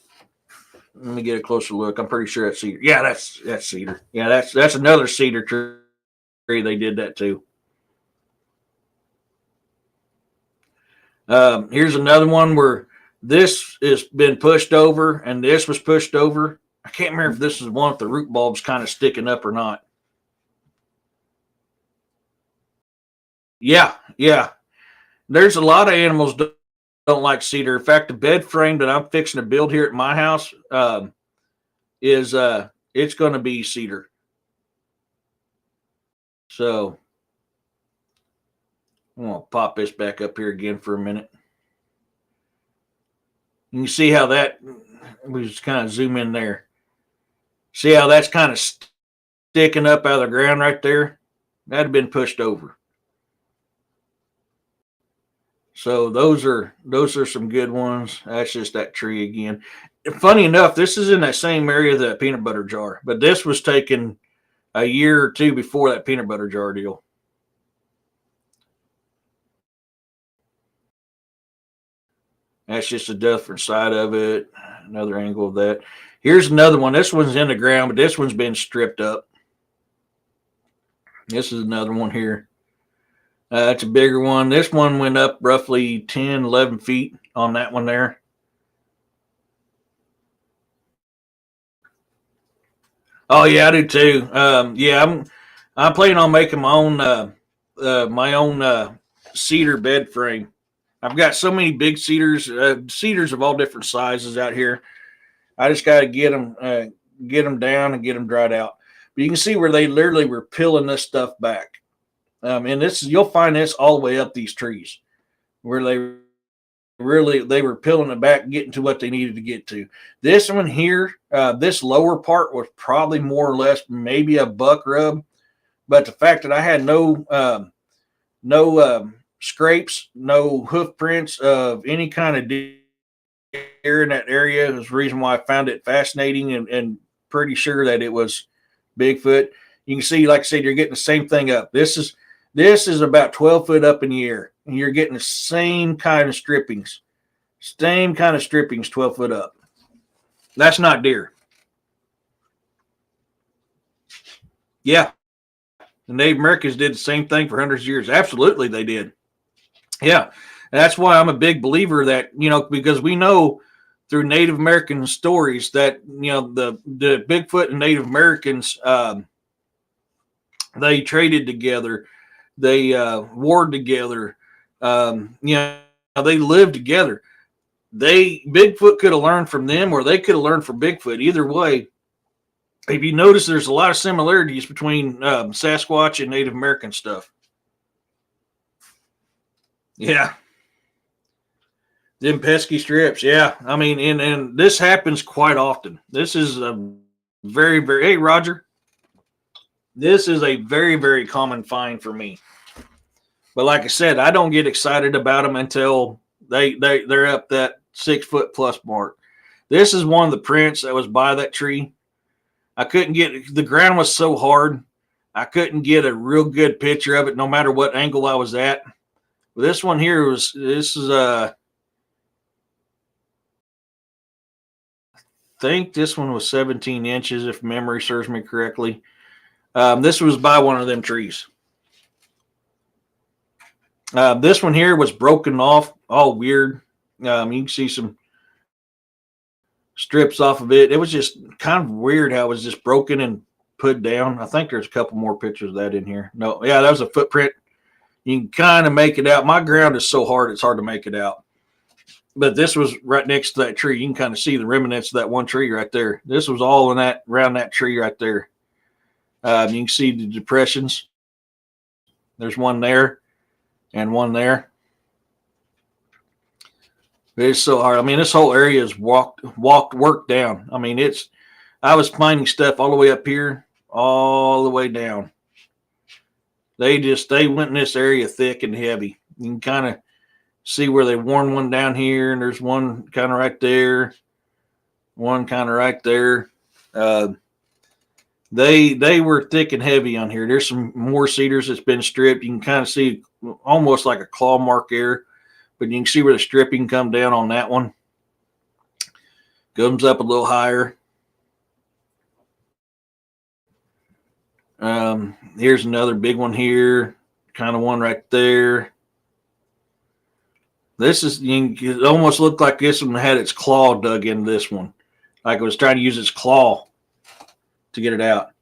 me get a closer look. I'm pretty sure that's cedar. Yeah, that's cedar. Yeah, that's another cedar tree. They did that too. Here's another one where this has been pushed over and this was pushed over. I can't remember if this is one with the root bulbs kind of sticking up or not. Yeah. There's a lot of animals don't like cedar. In fact, the bed frame that I'm fixing to build here at my house is it's going to be cedar. So I'm going to pop this back up here again for a minute. You can see how that, we just kind of zoom in there. See how that's kind of sticking up out of the ground right there? That had been pushed over. So those are some good ones. That's just that tree again. Funny enough, this is in that same area that peanut butter jar, but this was taken a year or two before that peanut butter jar deal. That's just a different side of it. Another angle of that. Here's another one. This one's in the ground, but this one's been stripped up. This is another one here. It's a bigger one. This one went up roughly 10, 11 feet on that one there. Oh yeah, I do too. Yeah, I'm planning on making my own cedar bed frame. I've got so many big cedars of all different sizes out here. I just got to get them down and get them dried out. But you can see where they literally were peeling this stuff back. And you'll find this all the way up these trees, where they were peeling it back, getting to what they needed to get to. This one here, this lower part was probably more or less maybe a buck rub, but the fact that I had no scrapes, no hoof prints of any kind of deer in that area is the reason why I found it fascinating and pretty sure that it was Bigfoot. You can see, like I said, you're getting the same thing up. This is about 12 foot up in the air, and you're getting the same kind of strippings. 12 foot up. That's not deer. Yeah. The Native Americans did the same thing for hundreds of years. Absolutely, they did. Yeah. That's why I'm a big believer that, because we know through Native American stories that, the Bigfoot and Native Americans, they traded together. They warred together. They lived together. Bigfoot could have learned from them, or they could have learned from Bigfoot. Either way, if you notice, there's a lot of similarities between Sasquatch and Native American stuff. Yeah. Them pesky strips. Yeah. I mean, and this happens quite often. This is a very, very, hey, Roger. This is a very, very common find for me. But like I said, I don't get excited about them until they're up that 6 foot plus mark. This is one of the prints that was by that tree. I couldn't get, the ground was so hard, I couldn't get a real good picture of it no matter what angle I was at. But this one here this is think this one was 17 inches, if memory serves me correctly. This was by one of them trees. This one here was broken off, all weird. You can see some strips off of it. It was just kind of weird how it was just broken and put down. I think there's a couple more pictures of that in here. No, yeah, that was a footprint. You can kind of make it out. My ground is so hard, it's hard to make it out. But this was right next to that tree. You can kind of see the remnants of that one tree right there. This was all in that, around that tree right there. You can see the depressions. There's one there and one there. It's so hard. I mean, this whole area is worked down. I mean, I was finding stuff all the way up here, all the way down. They went in this area thick and heavy. You can kind of see where they worn one down here, and there's one kind of right there, one kind of right there. They were thick and heavy on here. There's some more cedars that's been stripped. You can kind of see almost like a claw mark there, but you can see where the stripping come down on that one. Comes up a little higher. Here's another big one here, kind of one right there. This is, it almost looked like this one had its claw dug into this one, like it was trying to use its claw to get it out.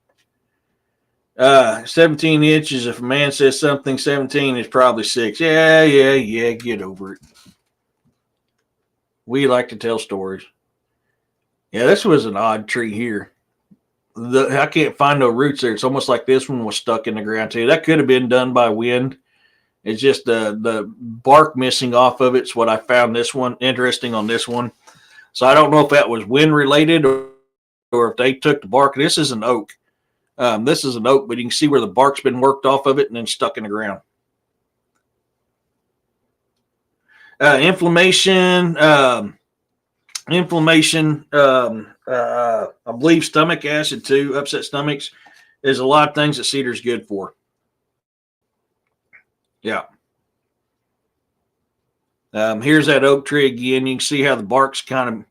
17 inches. If a man says something 17, it's probably 6. Yeah, get over it. We like to tell stories. Yeah, this was an odd tree here. I can't find no roots there. It's almost like this one was stuck in the ground too. That could have been done by wind. It's just the bark missing off of it's what I found this one interesting on this one. So I don't know if that was wind related or if they took the bark. This is an oak. This is an oak, but you can see where the bark's been worked off of it and then stuck in the ground. Inflammation. I believe stomach acid too, upset stomachs. There's a lot of things that cedar's good for. Yeah. Here's that oak tree again. You can see how the bark's kind of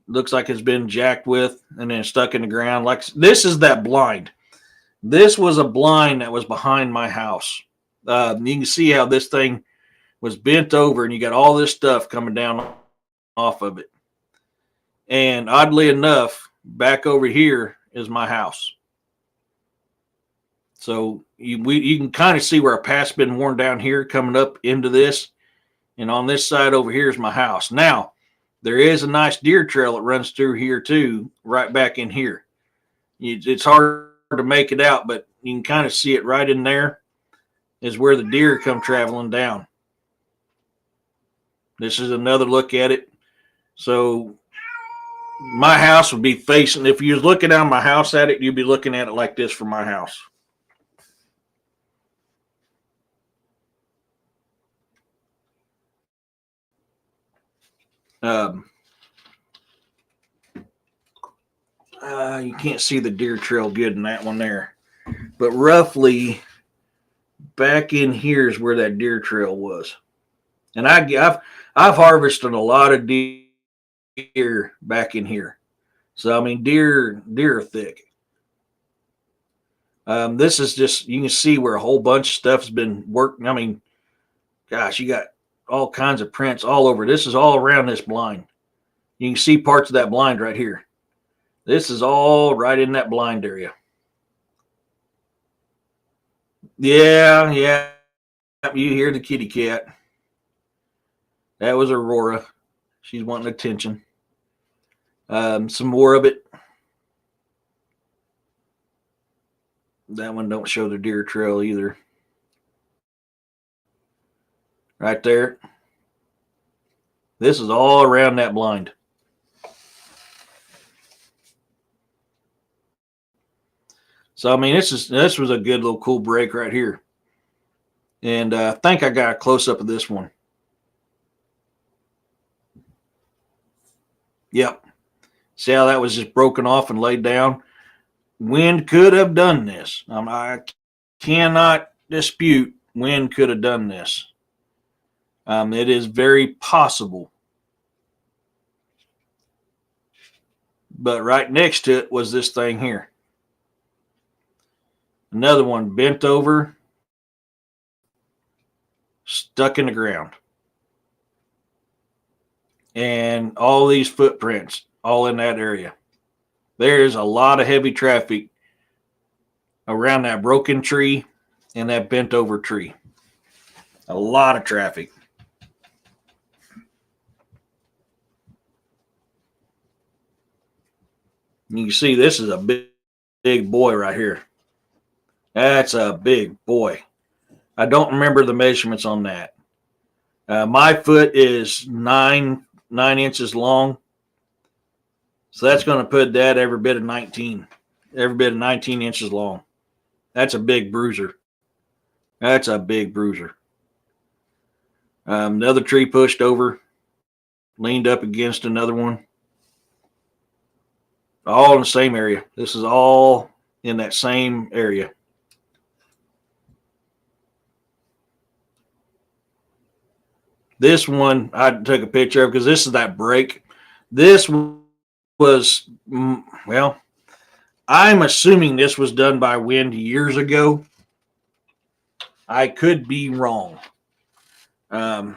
looks like it's been jacked with and then stuck in the ground. Like this is that blind. This was a blind that was behind my house. You can see how this thing was bent over and you got all this stuff coming down off of it. And oddly enough, back over here is my house. So you can kind of see where a path's been worn down here coming up into this. And on this side over here is my house. Now, there is a nice deer trail that runs through here too, right back in here. It's hard to make it out, but you can kind of see it right in there is where the deer come traveling down. This is another look at it. So my house would be facing, if you was looking down my house at it, you'd be looking at it like this from my house. You can't see the deer trail good in that one there, but roughly back in here is where that deer trail was. And I've harvested a lot of deer back in here. So I mean, deer are thick. This is just, you can see where a whole bunch of stuff's been worked. I mean, gosh, you got all kinds of prints all over. This is all around this blind. You can see parts of that blind right here. This is all right in that blind area. Yeah. You hear the kitty cat. That was Aurora. She's wanting attention. Some more of it. That one don't show the deer trail either. Right there. This is all around that blind. So, I mean, this was a good little cool break right here. And I think I got a close-up of this one. Yep. See how that was just broken off and laid down? Wind could have done this. I cannot dispute wind could have done this. It is very possible. but right next to it was this thing here. Another one bent over, stuck in the ground. And all these footprints all in that area. There's a lot of heavy traffic around that broken tree and that bent over tree. A lot of traffic. You can see this is a big boy right here. That's a big boy. I don't remember the measurements on that. My foot is nine inches long. So that's going to put that every bit of 19 inches long. That's a big bruiser. That's a big bruiser. The other tree pushed over, leaned up against another one. All in the same area. This is all in that same area. This one I took a picture of because this is that break. This was, well, I'm assuming this was done by wind years ago. I could be wrong. But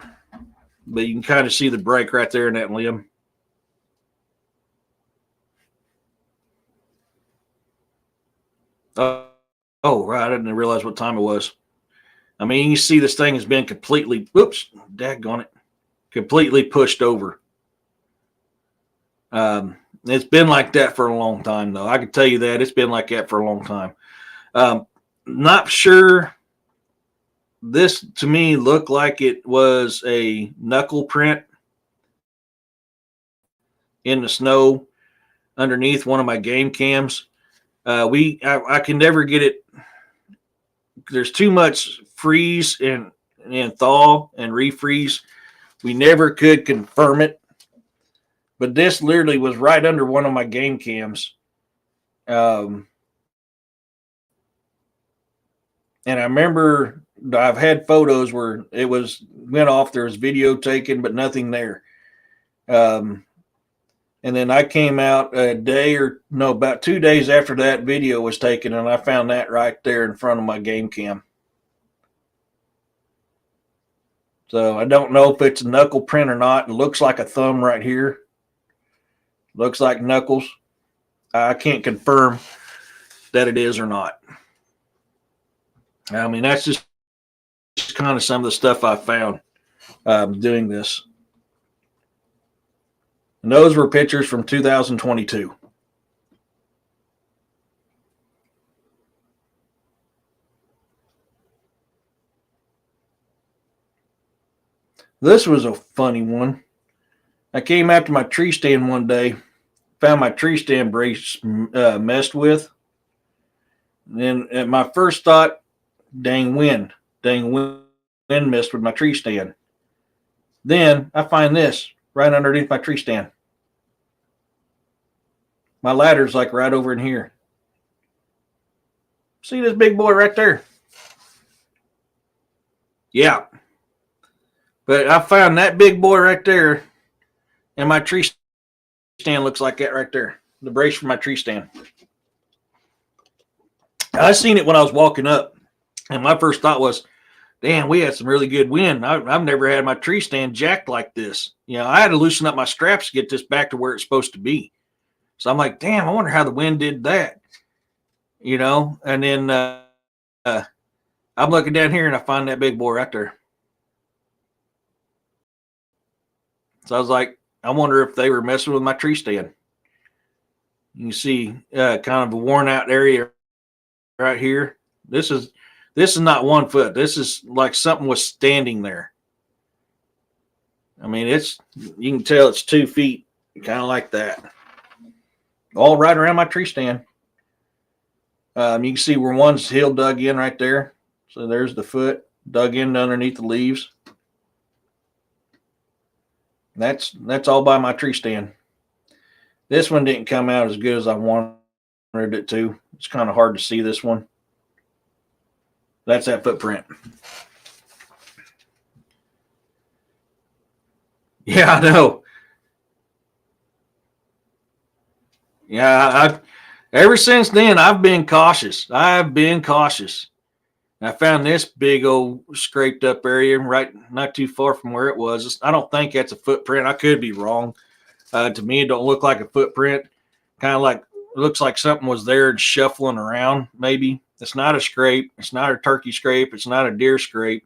you can kind of see the break right there in that limb. Oh, right. I didn't realize what time it was. I mean, you see this thing has been completely, daggone it, completely pushed over. It's been like that for a long time, though. I can tell you that. It's been like that for a long time. Not sure. This, to me, looked like it was a knuckle print in the snow underneath one of my game cams. I can never get it. There's too much freeze and thaw and refreeze. We never could confirm it. But this literally was right under one of my game cams. And I remember I've had photos where it went off. There was video taken, but nothing there. And then I came out about 2 days after that video was taken, and I found that right there in front of my game cam. So I don't know if it's a knuckle print or not. It looks like a thumb right here. Looks like knuckles. I can't confirm that it is or not. I mean, that's just kind of some of the stuff I found doing this. And those were pictures from 2022. This was a funny one. I came out to my tree stand one day, found my tree stand brace messed with. And then my first thought, dang wind messed with my tree stand. Then I find this right underneath my tree stand. My ladder's like right over in here. See this big boy right there? Yeah. But I found that big boy right there, and my tree stand looks like that right there. The brace for my tree stand. I seen it when I was walking up, and my first thought was, damn, we had some really good wind. I've never had my tree stand jacked like this. You know, I had to loosen up my straps to get this back to where it's supposed to be. So I'm like, damn, I wonder how the wind did that. You know, and then I'm looking down here and I find that big boy right there. So I was like, I wonder if they were messing with my tree stand. You can see kind of a worn out area right here. This is not 1 foot. This is like something was standing there. I mean, you can tell it's 2 feet, kind of like that. All right around my tree stand. You can see where one's heel dug in right there. So there's the foot dug in underneath the leaves. That's all by my tree stand. This one didn't come out as good as I wanted it to. It's kind of hard to see this one. That's that footprint. Yeah, I know. Yeah, ever since then, I've been cautious. I've been cautious. I found this big old scraped up area right not too far from where it was. I don't think that's a footprint. I could be wrong. To me, it don't look like a footprint. Kind of like it looks like something was there and shuffling around. Maybe it's not a scrape. It's not a turkey scrape. It's not a deer scrape.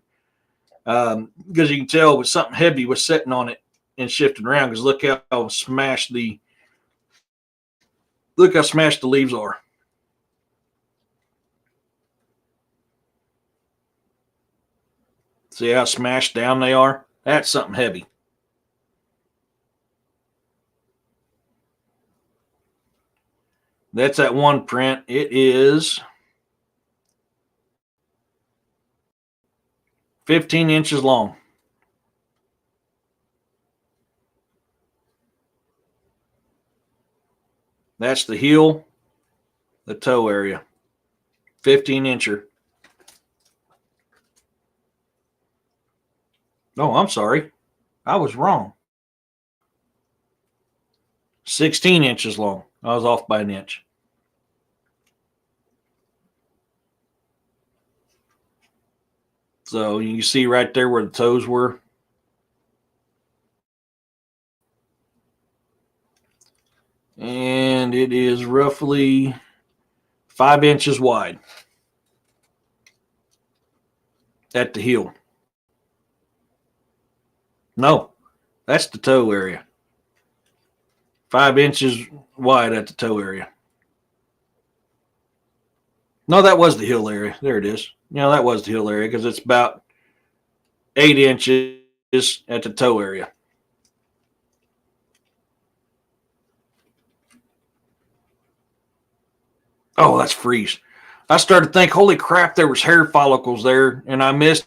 Because you can tell with something heavy was sitting on it and shifting around. Because look how smashed the leaves are. See how smashed down they are? That's something heavy. That's that one print. It is 15 inches long. That's the heel, the toe area. 15 incher. Oh, I'm sorry. I was wrong. 16 inches long. I was off by an inch. So you can see right there where the toes were. And it is roughly 5 inches wide at the heel. No, that's the toe area. 5 inches wide at the toe area. No, that was the heel area. There it is. That was the heel area because it's about 8 inches at the toe area. Oh, that's freeze. I started to think, holy crap, there was hair follicles there, and I missed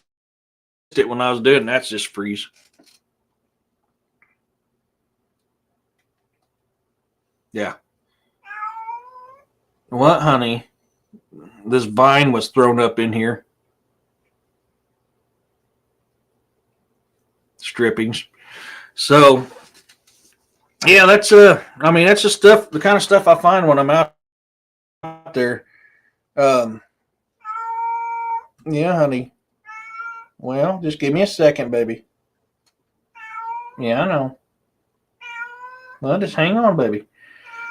it when I was doing it. That's just freeze. Yeah. What, honey? This vine was thrown up in here. Strippings. So, yeah, that's that's the kind of stuff I find when I'm out there. Yeah, honey. Well, just give me a second, baby. Yeah, I know. Well, just hang on, baby.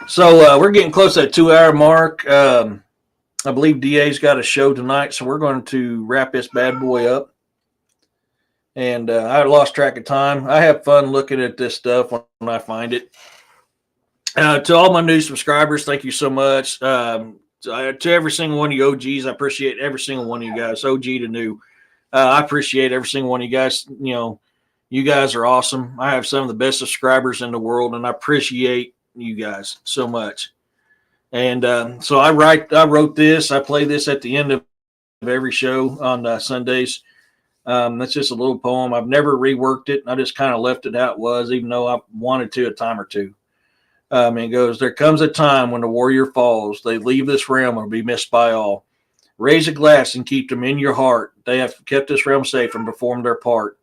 So we're getting close to that 2-hour mark. I believe DA's got a show tonight, so we're going to wrap this bad boy up. And I lost track of time. I have fun looking at this stuff when I find it. To all my new subscribers, thank you so much. To every single one of you OGs, I appreciate every single one of you guys, OG to new. I appreciate every single one of you guys. You guys are awesome. I have some of the best subscribers in the world, and I appreciate you guys so much. And so I wrote this. I play this at the end of every show on Sundays. That's just a little poem. I've never reworked it. I just kind of left it how it was, even though I wanted to a time or two. It goes, there comes a time when the warrior falls. They leave this realm and be missed by all. Raise a glass and keep them in your heart. They have kept this realm safe and performed their part.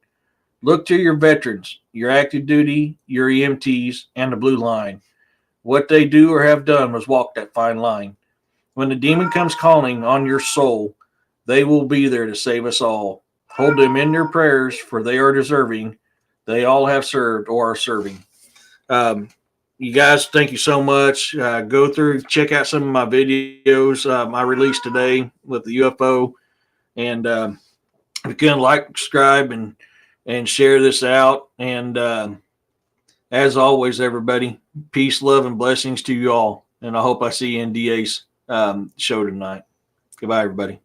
Look to your veterans, your active duty, your EMTs, and the blue line. What they do or have done was walk that fine line. When the demon comes calling on your soul, they will be there to save us all. Hold them in their prayers, for they are deserving. They all have served or are serving. You guys, thank you so much. Go through, check out some of my videos I released today with the UFO. And if you can like, subscribe, and share this out. And as always, everybody, peace, love, and blessings to you all. And I hope I see you in DA's show tonight. Goodbye, everybody.